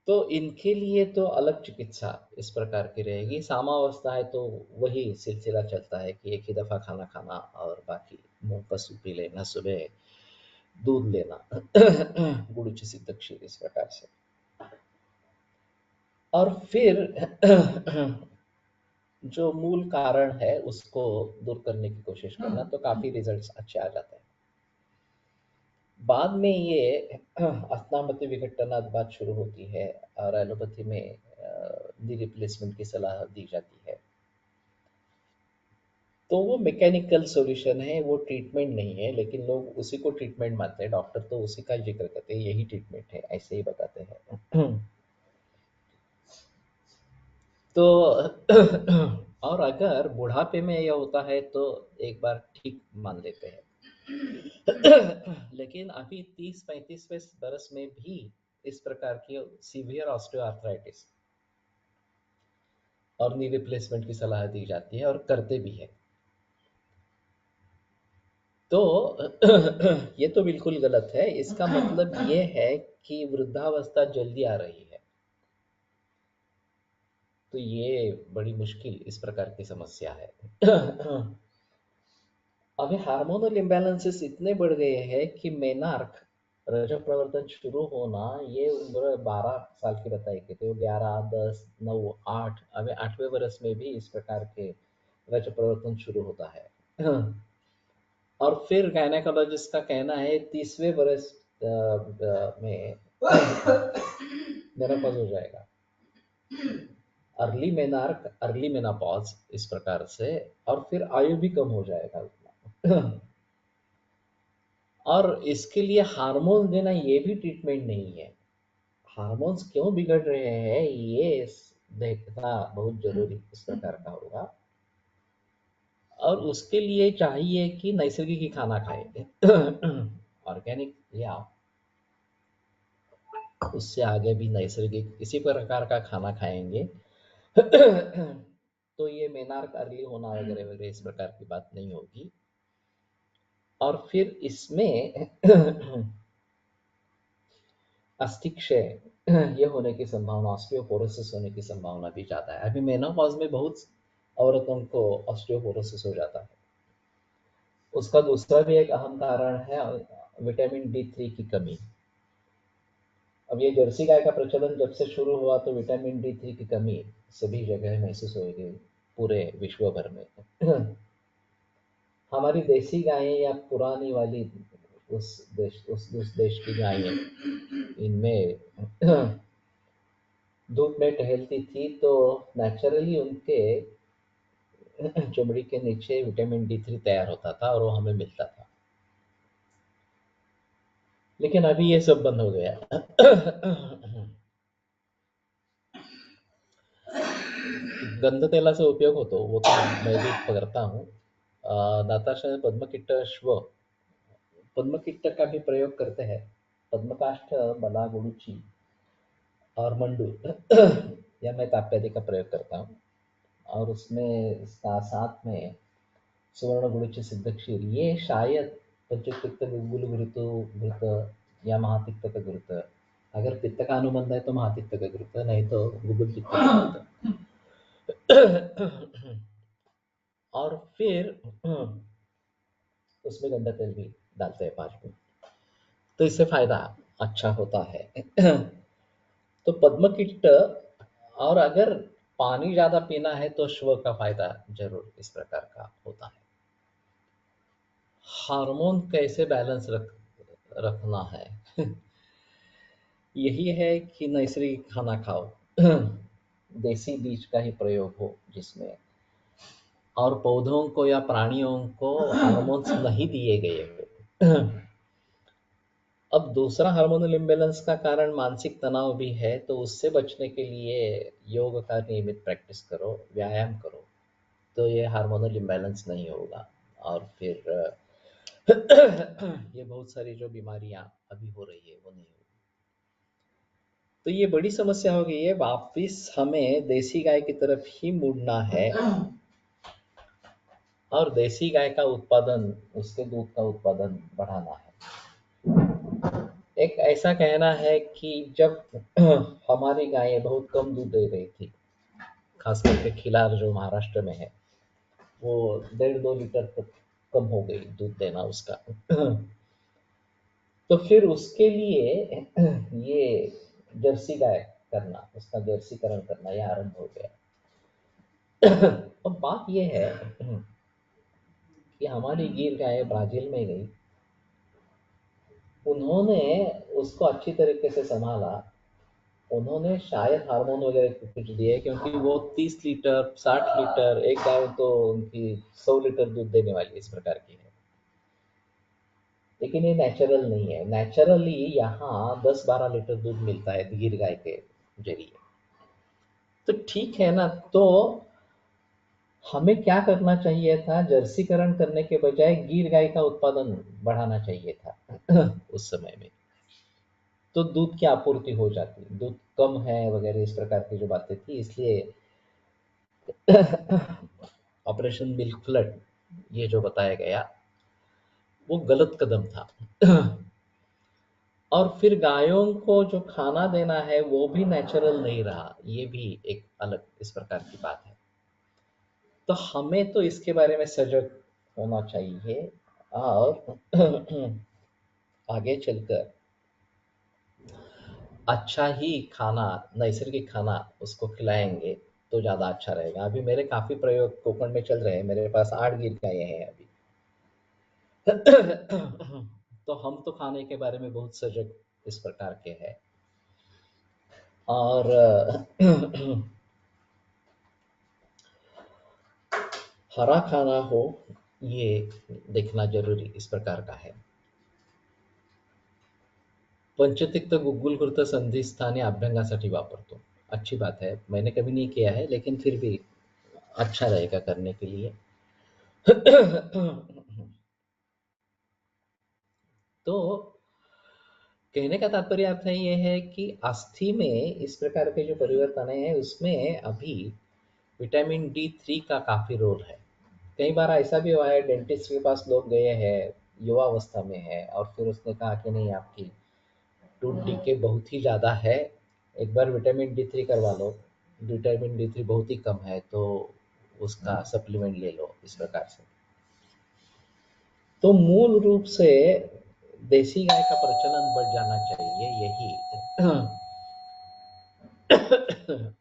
S2: तो इनके लिए तो अलग चिकित्सा इस प्रकार की रहेगी। सामावस्था है तो वही सिलसिला चलता है कि एक ही दफा खाना खाना और बाकी मूंग का सूप पी लेना, सुबह दूध लेना, गुड़ सिद्ध क्षीर, इस प्रकार से। और फिर जो मूल कारण है उसको दूर करने की कोशिश करना, तो काफी रिजल्ट्स अच्छे आ जाते हैं। बाद में ये अस्नामति विघटनात् बात शुरू होती है और एलोपैथी में नी रिप्लेसमेंट की सलाह दी जाती है। तो वो मैकेनिकल सॉल्यूशन है, वो ट्रीटमेंट नहीं है, लेकिन लोग उसी को ट्रीटमेंट मानते हैं। डॉक्टर तो उसी का जिक्र करते हैं, यही ट्रीटमेंट है, ऐसे ही बताते हैं। तो और अगर बुढ़ापे में यह होता है तो एक बार ठीक मान लेते हैं। लेकिन अभी 30-35वें बरस में भी इस प्रकार की सीवियर ऑस्टियोआर्थराइटिस और नी रिप्लेसमेंट की सलाह दी जाती है और करते भी है। तो ये तो बिल्कुल गलत है। इसका मतलब ये है कि वृद्धावस्था जल्दी आ रही है, तो ये बड़ी मुश्किल इस प्रकार की समस्या है। अभी हार्मोनल इम्बैलेंसेस इतने बढ़ गए हैं कि मेनार्क रजो प्रवर्तन शुरू होना, ये उम्र 12 साल की बताई गई थी, 11, 10, 9, 8, अभी 8वें बरस में भी इस प्रकार के रज प्रवर्तन शुरू होता है। और फिर गायनेकोलॉजिस्ट का कहना है 30वें बरस में मेनोपॉज हो जाएगा। अर्ली मेनार्क, अर्ली मेनापॉज, इस प्रकार से, और फिर आयु भी कम हो जाएगा उतना। और इसके लिए हार्मोन देना ये भी ट्रीटमेंट नहीं है। हार्मोन्स क्यों बिगड़ रहे हैं ये देखना बहुत जरूरी इस प्रकार का होगा। और उसके लिए चाहिए कि नैसर्गिक ही खाना खाएंगे। ऑर्गेनिक या उससे आगे भी नैसर्गिक इसी प्रकार का खाना खाएंगे। तो ये मेनार्क अर्ली होना वगैरह वगैरह इस प्रकार की बात नहीं होगी। और फिर इसमें अस्थिक्षय ये होने की संभावना, ऑस्टियोपोरोसिस होने की संभावना भी ज्यादा है। अभी मेनोपॉज में बहुत औरतों को ऑस्टियोपोरोसिस हो जाता है। उसका दूसरा भी एक अहम कारण है विटामिन D3 की कमी। अब ये जर्सी गाय का प्रचलन जब से शुरू हुआ तो विटामिन D3 की कमी सभी जगह महसूस होगी पूरे विश्व भर में। हमारी देसी गायें या पुरानी वाली उस देश की गायें, इनमें धूप में टहलती थी तो नेचुरली उनके चमड़ी के नीचे विटामिन D3 तैयार होता था और वो हमें मिलता था। लेकिन अभी ये सब बंद हो गया। गंध तेलाचा उपयोग होतो, वो तो मैं भी करता हूँ. नाताशय पद्मकिट्ट का भी प्रयोग करते हैं. पद्मकाष्ठ, बला, गुड़ुचि और मंडू या मैं ताप्यादि का प्रयोग करता हूँ. और उसमें साथ में सुवर्ण गुड़ुचि सिद्ध क्षीर, ये शायद पंचतिक्त गुल घृत घृत या महातिक्त का घृत. अगर पित्त का अनुबंध है तो महातिक्त का घृत, नहीं तो गुगुल पित्त का घृत. और फिर उसमें गंदा तेल भी डालते हैं 5 मिनट, तो इससे फायदा अच्छा होता है. तो पद्मकिट्ट, और अगर पानी ज्यादा पीना है तो श्व का फायदा जरूर इस प्रकार का होता है. हार्मोन कैसे बैलेंस रखना है यही है कि नैसर्गिक खाना खाओ, देसी बीज का ही प्रयोग हो जिसमें, और पौधों को या प्राणियों को हार्मोन्स नहीं दिए गए हो. अब दूसरा हार्मोनल इम्बैलेंस का कारण मानसिक तनाव भी है, तो उससे बचने के लिए योग का नियमित प्रैक्टिस करो, व्यायाम करो, तो ये हार्मोनल इम्बैलेंस नहीं होगा. और फिर ये बहुत सारी जो बीमारियां अभी हो रही है वो नहीं होगी. तो ये बड़ी समस्या हो गई है. वापिस हमें देसी गाय की तरफ ही मुड़ना है, और देसी गाय का उत्पादन, उसके दूध का उत्पादन बढ़ाना है. एक ऐसा कहना है कि जब हमारी गायें बहुत कम दूध दे रही थी, खास करके खिलार जो महाराष्ट्र में है, वो 1.5-2 लीटर तक कम हो गई दूध देना उसका. तो फिर उसके लिए ये जर्सी गाय करना, उसका जर्सीकरण करना, यह आरंभ हो गया. अब बात यह है कि हमारी गिर गाय ब्राजील में गई, उन्होंने उसको अच्छी तरीके से संभाला, उन्होंने शायद हार्मोन वगैरह कुछ दिए, क्योंकि वो 30 लीटर 60 लीटर, एक गाय तो उनकी 100 लीटर दूध देने वाली इस प्रकार की है. लेकिन ये नेचुरल नहीं है. नेचुरली यहाँ 10-12 लीटर दूध मिलता है गिर गाय के जरिए. तो ठीक है ना. तो हमें क्या करना चाहिए था, जर्सीकरण करने के बजाय गिर गाय का उत्पादन बढ़ाना चाहिए था उस समय में. तो दूध की आपूर्ति हो जाती, दूध कम है वगैरह इस प्रकार की जो बातें थी, इसलिए ऑपरेशन मिल्क फ्लड ये जो बताया गया वो गलत कदम था. और फिर गायों को जो खाना देना है वो भी नेचुरल नहीं रहा, ये भी एक अलग इस प्रकार की बात है. तो हमें तो इसके बारे में सजग होना चाहिए, और आगे चलकर अच्छा ही खाना, नैसर्गिक खाना उसको खिलाएंगे तो ज़्यादा अच्छा रहेगा. अभी मेरे काफ़ी प्रयोग कोकण में चल रहे हैं, मेरे पास 8 गिर गायें हैं अभी. तो हम तो खाने के बारे में बहुत सजग इस प्रकार के हैं, और हरा खाना हो ये देखना जरूरी इस प्रकार का है. पंचतिक्त गुग्गुलकृत संधिस्थानी अभ्यंगासाठी वापरतो. अच्छी बात है, मैंने कभी नहीं किया है, लेकिन फिर भी अच्छा रहेगा करने के लिए. तो कहने का तात्पर्य अर्थ है ये है कि अस्थि में इस प्रकार के जो परिवर्तन है उसमें अभी विटामिन D3 का काफी रोल है. कई बार ऐसा भी हुआ है, डेंटिस्ट के पास लोग गए हैं, युवा अवस्था में है, और फिर उसने कहा कि नहीं, आपकी टूथ डीके बहुत ही ज़्यादा है, एक बार विटामिन D3 करवा लो. विटामिन D3 बहुत ही कम है, तो उसका सप्लीमेंट ले लो इस प्रकार से. तो मूल रूप से देसी गाय का प्रचलन बढ़ जाना चाहिए, यही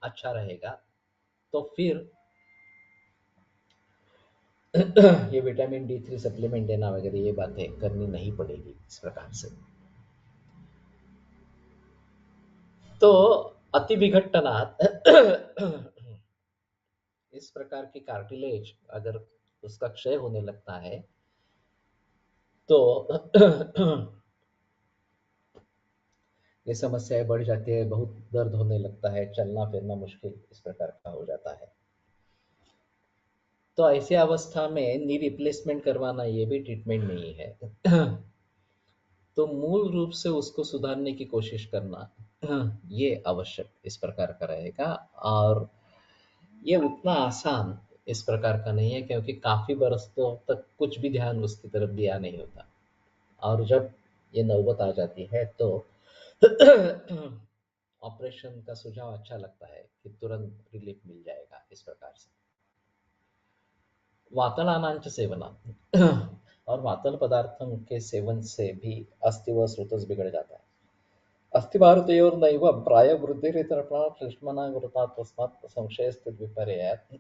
S2: अच्छा रहेगा. तो फिर ये विटामिन D3 सप्लीमेंट देना वगैरह ये बातें करनी नहीं पड़ेगी इस प्रकार से. तो अति विघटनात् इस प्रकार की कार्टिलेज अगर उसका क्षय होने लगता है तो ये समस्याएं बढ़ जाती है, बहुत दर्द होने लगता है, चलना फिरना मुश्किल इस प्रकार का हो जाता है. तो ऐसी अवस्था में नी रिप्लेसमेंट करवाना ये भी ट्रीटमेंट नहीं है। तो मूल रूप से उसको सुधारने की कोशिश करना ये आवश्यक इस प्रकार का रहेगा। और ये उतना आसान इस प्रकार का नहीं है, क्योंकि काफ़ी बरसों तक कुछ भी ध्यान उसकी तरफ दिया नहीं होता। और जब ये नौबत आ जाती है तो ऑपरेशन का सुझाव अच्छा लगता है कि तुरंत रिलीफ मिल जाएगा इस प्रकार से। वातलानांच सेवनात् और वातल पदार्थों के सेवन से भी अस्थि व स्रोतस बिगड़ जाता है। अस्थिभारतयोर्नैव प्रायवृद्धिरितरप्राणक्लिष्टमनावृतात् तस्मात् संशयस्थितिविपर्ययात्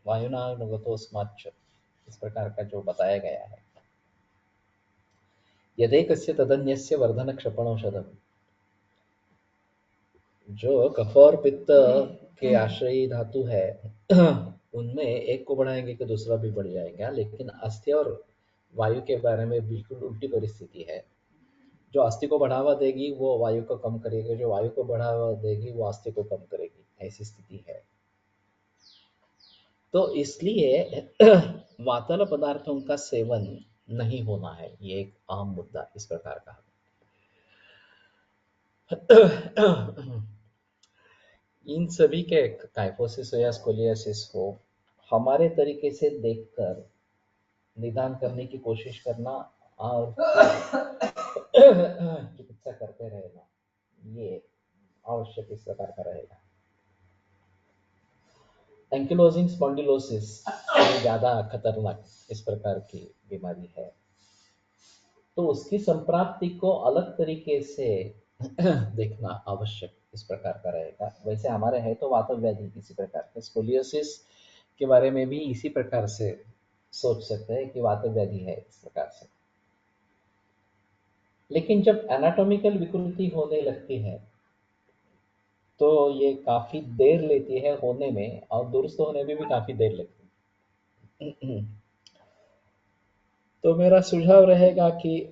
S2: वायुनानुगतोऽस्माच्च इस प्रकार का जो बताया गया है। यदेकस्य तदन्यस्य वर्धनक्षपणौषधम्, जो कफ और पित्त के आश्रयी धातु है उनमें एक को बढ़ाएंगे तो दूसरा भी बढ़ जाएगा, लेकिन अस्थि और वायु के बारे में बिल्कुल उल्टी परिस्थिति है। जो अस्थि को बढ़ावा देगी वो वायु को कम करेगी, जो वायु को बढ़ावा देगी वो अस्थि को कम करेगी, ऐसी स्थिति है। तो इसलिए वातल पदार्थों का सेवन नहीं होना है, ये एक अहम मुद्दा इस प्रकार का। इन सभी के काइफोसिस हो या स्कोलियोसिस हो, हमारे तरीके से देखकर निदान करने की कोशिश करना और चिकित्सा करते रहना, ये आवश्यक इस प्रकार का रहेगा। एंकिलोजिंग स्पॉन्डिलोसिस ज़्यादा खतरनाक इस प्रकार की बीमारी है, तो उसकी संप्राप्ति को अलग तरीके से देखना आवश्यक इस प्रकार का रहेगा। वैसे हमारे है तो वातव व्याधि इसी प्रकार के, स्कोलियोसिस के बारे में भी इसी प्रकार से सोच सकते हैं कि वातव व्याधि है इस प्रकार से। लेकिन जब एनाटॉमिकल विकृति होने लगती है तो ये काफ़ी देर लेती है होने में, और दुरुस्त होने में भी काफ़ी देर लगती है। तो मेरा सुझाव रहेगा कि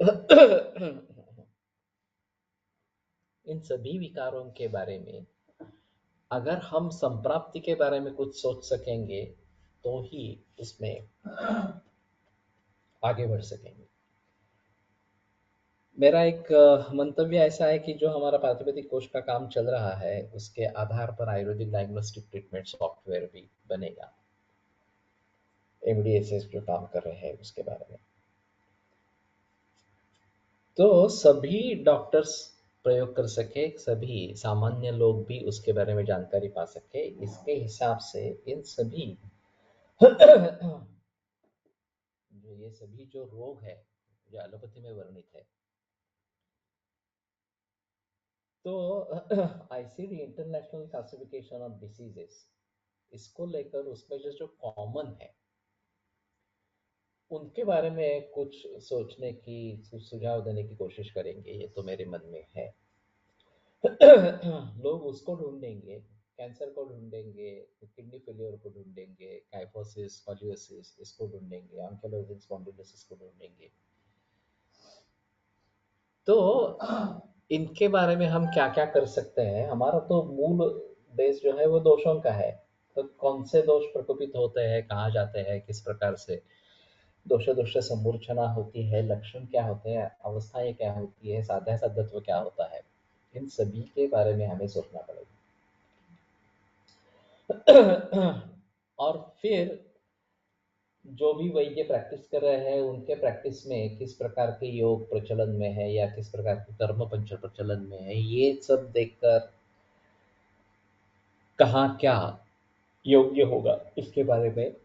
S2: इन सभी विकारों के बारे में अगर हम संप्राप्ति के बारे में कुछ सोच सकेंगे तो ही इसमें आगे बढ़ सकेंगे। मेरा एक मंतव्य ऐसा है कि जो हमारा प्रातिपदिक कोश का काम चल रहा है उसके आधार पर आयुर्वेदिक डायग्नोस्टिक ट्रीटमेंट सॉफ्टवेयर भी बनेगा। एमडीएसएस जो काम कर रहे हैं उसके बारे में, तो सभी डॉक्टर्स प्रयोग कर सके, सभी सामान्य लोग भी उसके बारे में जानकारी पा सके। इसके हिसाब से इन सभी ये सभी जो रोग है जो एलोपैथी में वर्णित है, तो ICD international classification of diseases, इसको लेकर उसमें जो जो कॉमन है उनके बारे में कुछ सोचने की, सुझाव देने की कोशिश करेंगे, ये तो मेरे मन में है। लोग उसको ढूंढेंगे, कैंसर को ढूंढेंगे, किडनी फेलियर को ढूंढेंगे, काइफोसिस, स्कोलियोसिस इसको ढूंढेंगे, एंकिलोजिंग स्पॉन्डिलोसिस को ढूंढेंगे। तो इनके बारे में हम क्या क्या कर सकते हैं? हमारा तो मूल बेस जो है वो दोषों का है। तो कौन से दोष प्रकोपित होते हैं, कहाँ जाते हैं, किस प्रकार से दोष दोष समूर्छना होती है, लक्षण क्या होते हैं, अवस्थाएं क्या होती है, साध्या साधत्व क्या होता है, इन सभी के बारे में हमें सोचना पड़ेगा। और फिर जो भी वैद्य प्रैक्टिस कर रहे हैं उनके प्रैक्टिस में किस प्रकार के योग प्रचलन में है या किस प्रकार के कर्म पंच प्रचलन में है, ये सब देखकर कहाँ क्या योग्य होगा इसके बारे में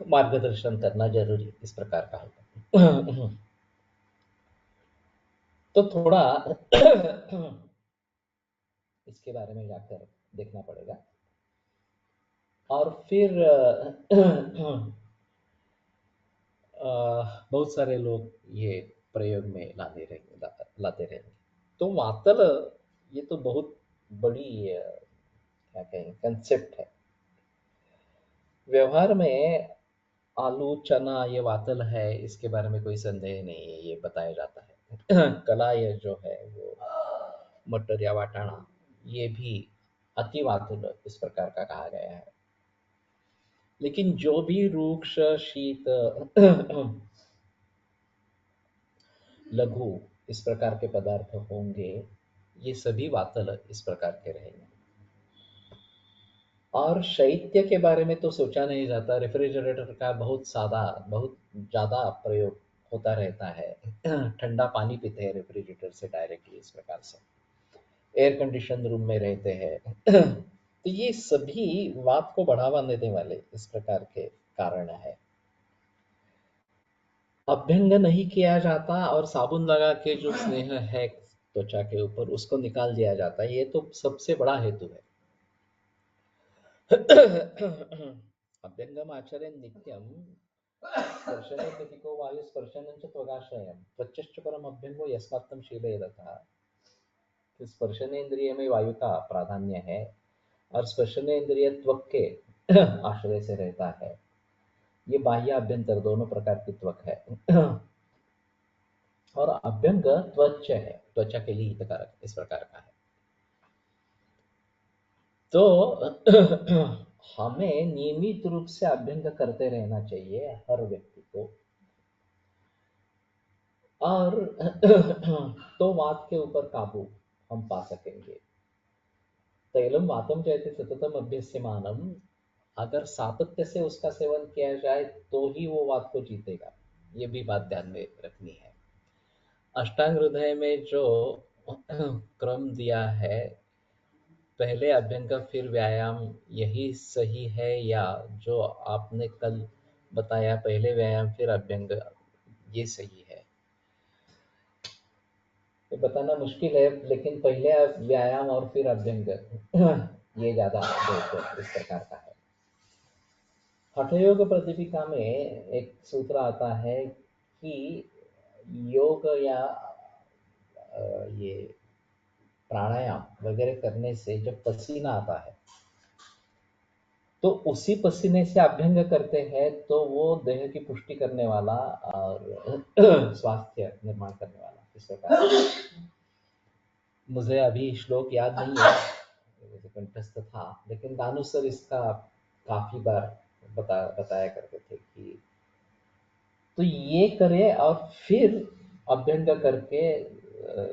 S2: मार्गदर्शन करना जरूरी इस प्रकार का होगा। तो थोड़ा इसके बारे में जाकर देखना पड़ेगा। और फिर बहुत सारे लोग ये प्रयोग में लाते रहेंगे। तो वातल ये तो बहुत बड़ी क्या कहें कंसेप्ट है। व्यवहार में आलू चना ये वातल है, इसके बारे में कोई संदेह नहीं है, ये बताया जाता है। कला ये जो है वो मटर या वाटाणा, ये भी अति वातुल इस प्रकार का कहा गया है। लेकिन जो भी रूक्ष, शीत, लघु इस प्रकार के पदार्थ होंगे, ये सभी वातल इस प्रकार के रहेंगे। और शैत्य के बारे में तो सोचा नहीं जाता। रेफ्रिजरेटर का बहुत ज़्यादा प्रयोग होता रहता है। ठंडा पानी पीते हैं रेफ्रिजरेटर से डायरेक्टली, इस प्रकार से एयर कंडीशन रूम में रहते हैं। तो ये सभी वात को बढ़ावा देने वाले इस प्रकार के कारण है। अभ्यंग नहीं किया जाता और साबुन लगा के जो स्नेह है त्वचा के ऊपर, उसको निकाल दिया जाता है, ये तो सबसे बड़ा हेतु है। अभ्यंगम आचरेन् नित्यं स्पर्शने प्रतिको वायु स्पर्शनं च त्वगाश्रयम् त्वच्चश्च परम अभ्यंगो यस्मात्तं शीलयतः। तो स्पर्शनेन्द्रिय में वायु का प्राधान्य है और स्पर्शनेन्द्रिय त्वक के आश्रय से रहता है। ये बाह्य अभ्यंतर दोनों प्रकार की त्वक है। और अभ्यंग त्वच है, त्वचा के लिए हितकारक इस प्रकार का है। तो हमें नियमित रूप से अभ्यंग करते रहना चाहिए हर व्यक्ति को। और तो वात के ऊपर काबू हम पा सकेंगे। तैलम वातम जयते सततम अभ्यस्यमानम, अगर सातत्य से उसका सेवन किया जाए तो ही वो वात को जीतेगा। ये भी बात ध्यान में रखनी है। अष्टांग हृदय में जो क्रम दिया है, पहले अभ्यंग फिर व्यायाम, यही सही है या जो आपने कल बताया पहले व्यायाम फिर अभ्यंग, ये सही है? ये बताना मुश्किल है, लेकिन पहले व्यायाम और फिर अभ्यंग ये ज्यादा बेहतर इस प्रकार का है। हठयोग प्रतिपिका में एक सूत्र आता है कि योग या ये प्राणायाम वगैरह करने से जब पसीना आता है तो उसी पसीने से अभ्यंग करते हैं, तो वो देह की पुष्टि करने वाला और स्वास्थ्य निर्माण करने वाला इस प्रकार। मुझे अभी श्लोक याद नहीं है, मुझे कंठस्थ था, लेकिन दानु सर इसका काफी बार बताया करते थे कि तो ये करे और फिर अभ्यंग करके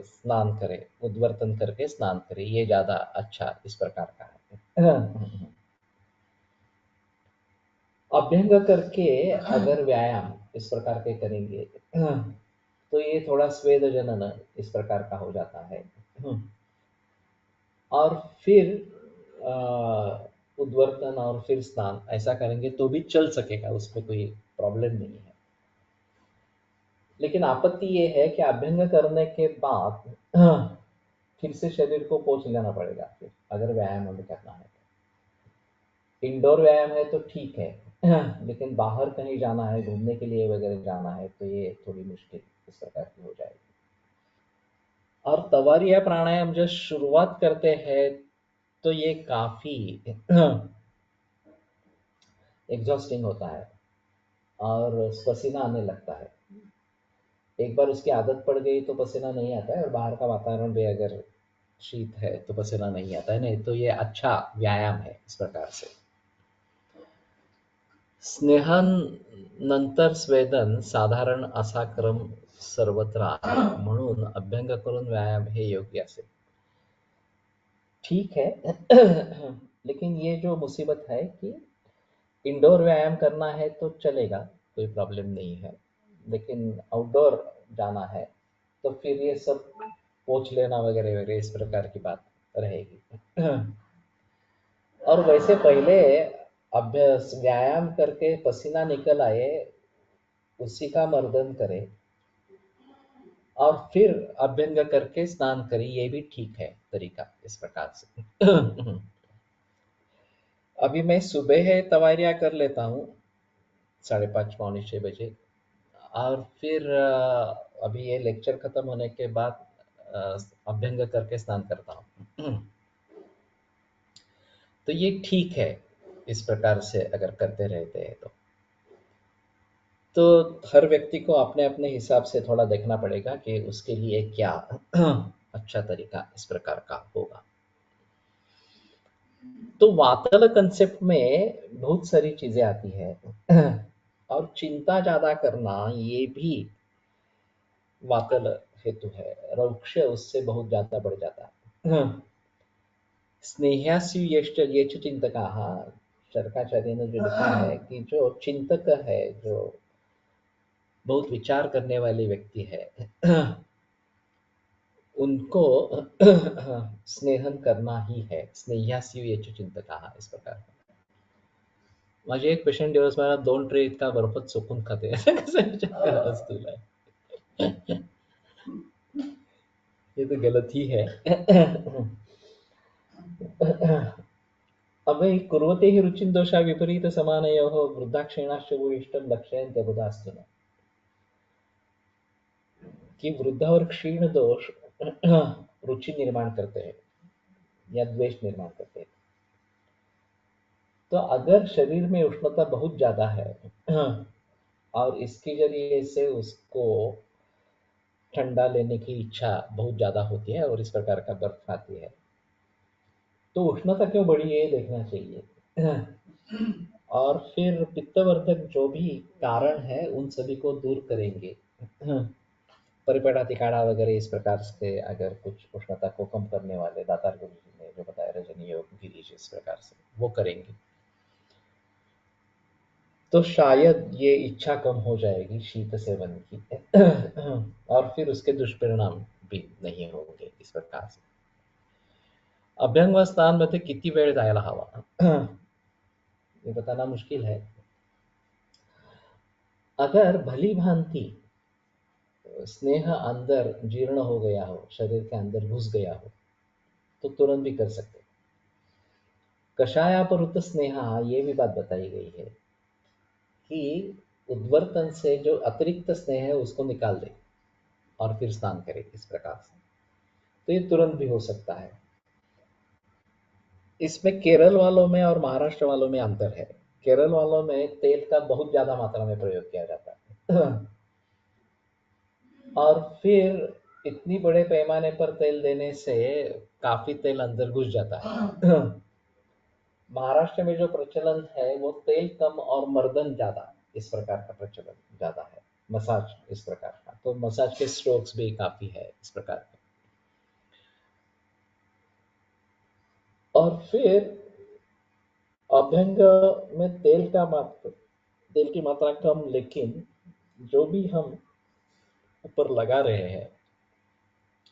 S2: स्नान करे, उद्वर्तन करके स्नान करे, ये ज्यादा अच्छा इस प्रकार का है। अभ्यंग करके अगर व्यायाम इस प्रकार के करेंगे तो ये थोड़ा स्वेद जनन इस प्रकार का हो जाता है। और फिर उद्वर्तन और फिर स्नान ऐसा करेंगे तो भी चल सकेगा, उसमें कोई प्रॉब्लम नहीं है। लेकिन आपत्ति ये है कि अभ्यंग करने के बाद फिर से शरीर को पोंछ लेना पड़ेगा फिर, अगर व्यायाम हमें करना है तो। इंडोर व्यायाम है तो ठीक है, लेकिन बाहर कहीं जाना है, घूमने के लिए वगैरह जाना है, तो ये थोड़ी मुश्किल इस प्रकार की हो जाएगी। और तवारिया प्राणायाम जब शुरुआत करते हैं तो ये काफी एग्जॉस्टिंग होता है और पसीना आने लगता है। एक बार उसकी आदत पड़ गई तो पसीना नहीं आता है, और बाहर का वातावरण भी अगर शीत है तो पसीना नहीं आता है। नहीं तो ये अच्छा व्यायाम है इस प्रकार से। स्नेहानंतर स्वेदन साधारण असा क्रम सर्वत्र आहे, म्हणून अभ्यंग करून व्यायाम हे योग्य असेल। ठीक है। लेकिन ये जो मुसीबत है कि इंडोर व्यायाम करना है तो चलेगा, कोई प्रॉब्लम नहीं है, लेकिन आउटडोर जाना है तो फिर ये सब पोंछ लेना वगैरह वगैरह इस प्रकार की बात रहेगी। और वैसे पहले अभ्यास व्यायाम करके पसीना निकल आए, उसी का मर्दन करे और फिर अभ्यंग करके स्नान करे, ये भी ठीक है तरीका इस प्रकार से। अभी मैं सुबह है तवारिया कर लेता हूँ 5:30 पौने 6 बजे, और फिर अभी ये लेक्चर खत्म होने के बाद अभ्यंग करके स्नान करता हूँ। तो ये ठीक है इस प्रकार से अगर करते रहते हैं तो हर व्यक्ति को अपने अपने हिसाब से थोड़ा देखना पड़ेगा कि उसके लिए क्या अच्छा तरीका इस प्रकार का होगा। तो वातल कंसेप्ट में बहुत सारी चीजें आती है और चिंता ज्यादा करना ये भी वातल हेतु है। रौक्ष उससे बहुत ज्यादा बढ़ जाता है। स्नेहास्यु ये चिंतका, शरकाचार्य ने जो लिखा है कि जो चिंतक है, जो बहुत विचार करने वाले व्यक्ति है, उनको स्नेहन करना ही है। स्नेहास्यु ये चिंतका, इस प्रकार। माझे एक पेशंट दिवसभरात 2 ट्रे इतका बर्फच चोखून खाते. कसं विचार कराच तुला? ये तो गलत ही है. अभय कुर्वते हि रुचिं दोषा विपरीत समानयोः वृद्धाक्षेणाश्च भूयिष्ठं लक्षयन्ते बुधास्तु न. कि वृद्ध और क्षीण दोष रुचि निर्माण करते हैं या द्वेष निर्माण करते हैं। तो अगर शरीर में उष्णता बहुत ज्यादा है और इसके जरिए से उसको ठंडा लेने की इच्छा बहुत ज्यादा होती है और इस प्रकार का बर्फ आती है, तो उष्णता क्यों बढ़ी है ये देखना चाहिए। और फिर पित्तवर्धक जो भी कारण है उन सभी को दूर करेंगे। परिपाटी काढ़ा वगैरह इस प्रकार से अगर कुछ उष्णता को कम करने वाले दातार गुरु जी ने जो बताया, रजनी योग गिरीश, इस प्रकार से वो करेंगे तो शायद ये इच्छा कम हो जाएगी शीत सेवन की। और फिर उसके दुष्परिणाम भी नहीं होंगे इस प्रकार से। अभ्यंगवस्थांमध्ये किती वेळ जायला हवा ये बताना मुश्किल है। अगर भली भांति स्नेह अंदर जीर्ण हो गया हो, शरीर के अंदर घुस गया हो, तो तुरंत भी कर सकते। कषायापरुत स्नेह, ये भी बात बताई गई है कि उद्वर्तन से जो अतिरिक्त स्नेह है उसको निकाल दे और फिर स्नान करे इस प्रकार से, तो ये तुरंत भी हो सकता है। इसमें केरल वालों में और महाराष्ट्र वालों में अंतर है। केरल वालों में तेल का बहुत ज्यादा मात्रा में प्रयोग किया जाता है और फिर इतनी बड़े पैमाने पर तेल देने से काफी तेल अंदर घुस जाता है। महाराष्ट्र में जो प्रचलन है वो तेल कम और मर्दन ज्यादा, इस प्रकार का प्रचलन ज्यादा है। मसाज इस प्रकार का, तो मसाज के स्ट्रोक्स भी काफी है इस प्रकार के। और फिर अभ्यंग में तेल की मात्रा कम, लेकिन जो भी हम ऊपर लगा रहे हैं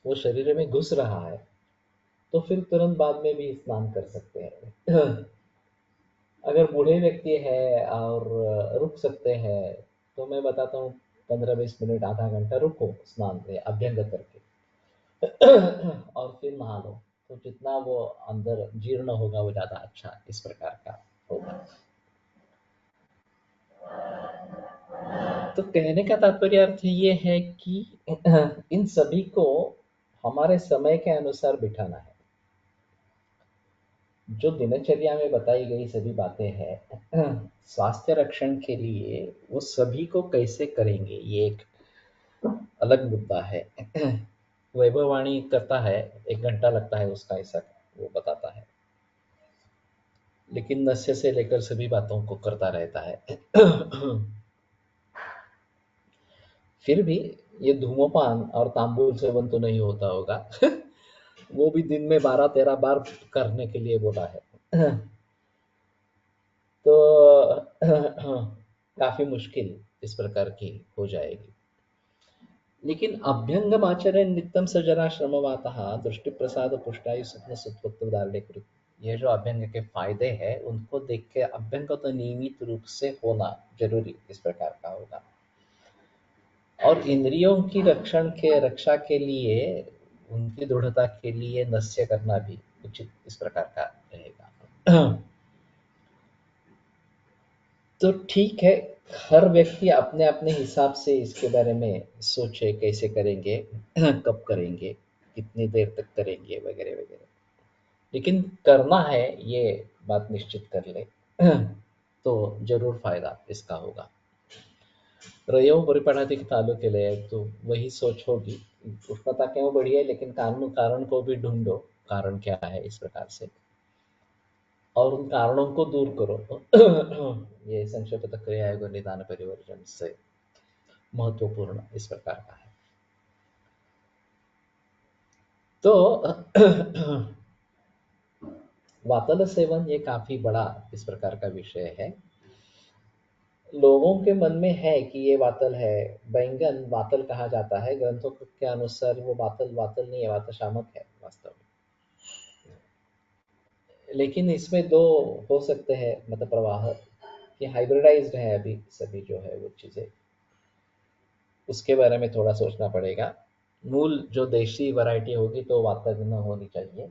S2: वो शरीर में घुस रहा है, तो फिर तुरंत बाद में भी स्नान कर सकते हैं। अगर बूढ़े व्यक्ति है और रुक सकते हैं तो मैं बताता हूँ 15-20 मिनट, आधा घंटा रुको स्नान में अभ्यंग करके और फिर नहा लो, तो जितना वो अंदर जीर्ण होगा वो ज्यादा अच्छा इस प्रकार का होगा। तो कहने का तात्पर्य अर्थ ये है कि इन सभी को हमारे समय के अनुसार बिठाना है। जो दिनचर्या में बताई गई सभी बातें हैं स्वास्थ्य रक्षण के लिए, वो सभी को कैसे करेंगे ये एक अलग मुद्दा है। वैभववाणी करता है, 1 घंटा लगता है उसका, ऐसा वो बताता है, लेकिन नस्य से लेकर सभी बातों को करता रहता है। फिर भी ये धूमपान और तांबूल सेवन तो नहीं होता होगा। वो भी दिन में 12-13 बार करने के लिए बोला है। तो काफी मुश्किल इस प्रकार की हो जाएगी। लेकिन अभ्यंगम आचरण नित्यम सजना श्रमवातः दृष्टि प्रसाद पुष्टायु स्वप्न सुत्वत्व दार्ढ्यकृत। ये जो अभ्यंग के फायदे हैं उनको देख के अभ्यंग तो नियमित रूप से होना जरूरी इस प्रकार का होगा। और इंद्रियों की रक्षा के लिए, उनकी दृढ़ता के लिए नस्य करना भी उचित इस प्रकार का रहेगा। तो ठीक है, हर व्यक्ति अपने अपने हिसाब से इसके बारे में सोचे कैसे करेंगे, कब करेंगे, कितनी देर तक करेंगे वगैरह वगैरह, लेकिन करना है ये बात निश्चित कर ले। तो जरूर फायदा इसका होगा। रयो परिपणाति चालू केले तो वही सोच होगी, उष्णता क्यों बढ़ी है, लेकिन कारण को भी ढूंढो, कारण क्या है इस प्रकार से। और उन कारणों को दूर करो। ये संक्षिप्त क्रियायोग निदान परिवर्जन से महत्वपूर्ण इस प्रकार का है। तो वातल सेवन ये काफी बड़ा इस प्रकार का विषय है। लोगों के मन में है कि ये वातल है, बैंगन वातल कहा जाता है, ग्रंथों के अनुसार वो वातल वातल नहीं है, वातल शामक है वास्तव में। लेकिन इसमें दो हो सकते हैं मतलब प्रवाह, कि हाइब्रिडाइज्ड है अभी सभी जो है वो चीजें, उसके बारे में थोड़ा सोचना पड़ेगा। मूल जो देशी वैरायटी होगी तो वातल न होनी चाहिए।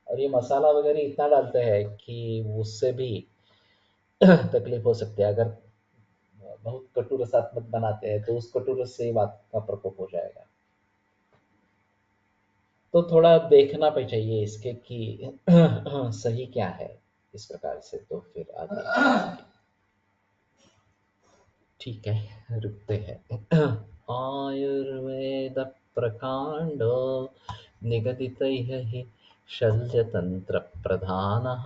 S2: और ये मसाला वगैरह इतना डालते हैं कि उससे भी तकलीफ हो सकती है। अगर बहुत कटु रसात्मक बनाते हैं तो उस कटु रस से वात का प्रकोप हो जाएगा। तो थोड़ा देखना पे चाहिए इसके कि सही क्या है इस प्रकार से, तो फिर आगे ठीक है, रुकते हैं। आयुर्वेद प्रकांड निगदितैः हि शल्यतन्त्रप्रधानः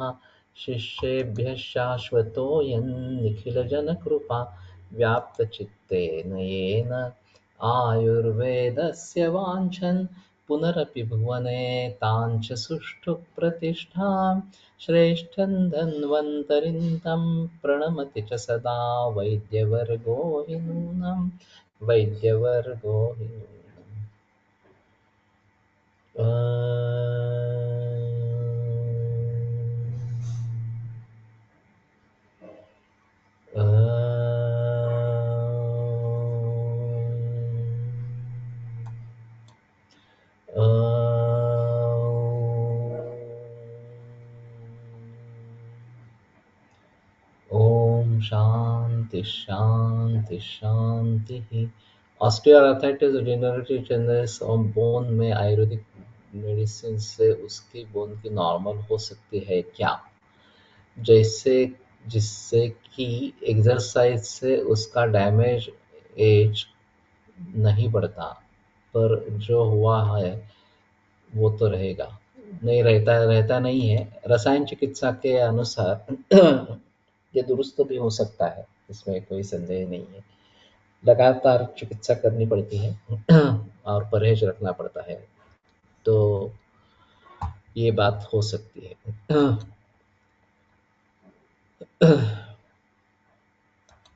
S2: शिष्येभ्यः शाश्वतोऽयं निखिलजनकृपा व्याप्तचित्तेन येन आयुर्वेदस्य वाञ्छन् पुनरपि भुवने ताञ्च सुष्ठु प्रतिष्ठां श्रेष्ठं धन्वन्तरिं तं प्रणमति च सदा वैद्यवर्गो हि नूनं वैद्यवर्गो हि नूनम्। ओम शांति शांति शांति। ऑस्टियोआर्थराइटिस डिजेनरेटिव चेंजेस और बोन में आयुर्वेदिक मेडिसिन से उसकी बोन की नॉर्मल हो सकती है क्या? जैसे जिससे कि एक्सरसाइज से उसका डैमेज एज नहीं बढ़ता, पर जो हुआ है वो तो रहेगा, नहीं रहता रहता नहीं है। रसायन चिकित्सा के अनुसार ये दुरुस्त भी हो सकता है, इसमें कोई संदेह नहीं है। लगातार चिकित्सा करनी पड़ती है और परहेज रखना पड़ता है, तो ये बात हो सकती है।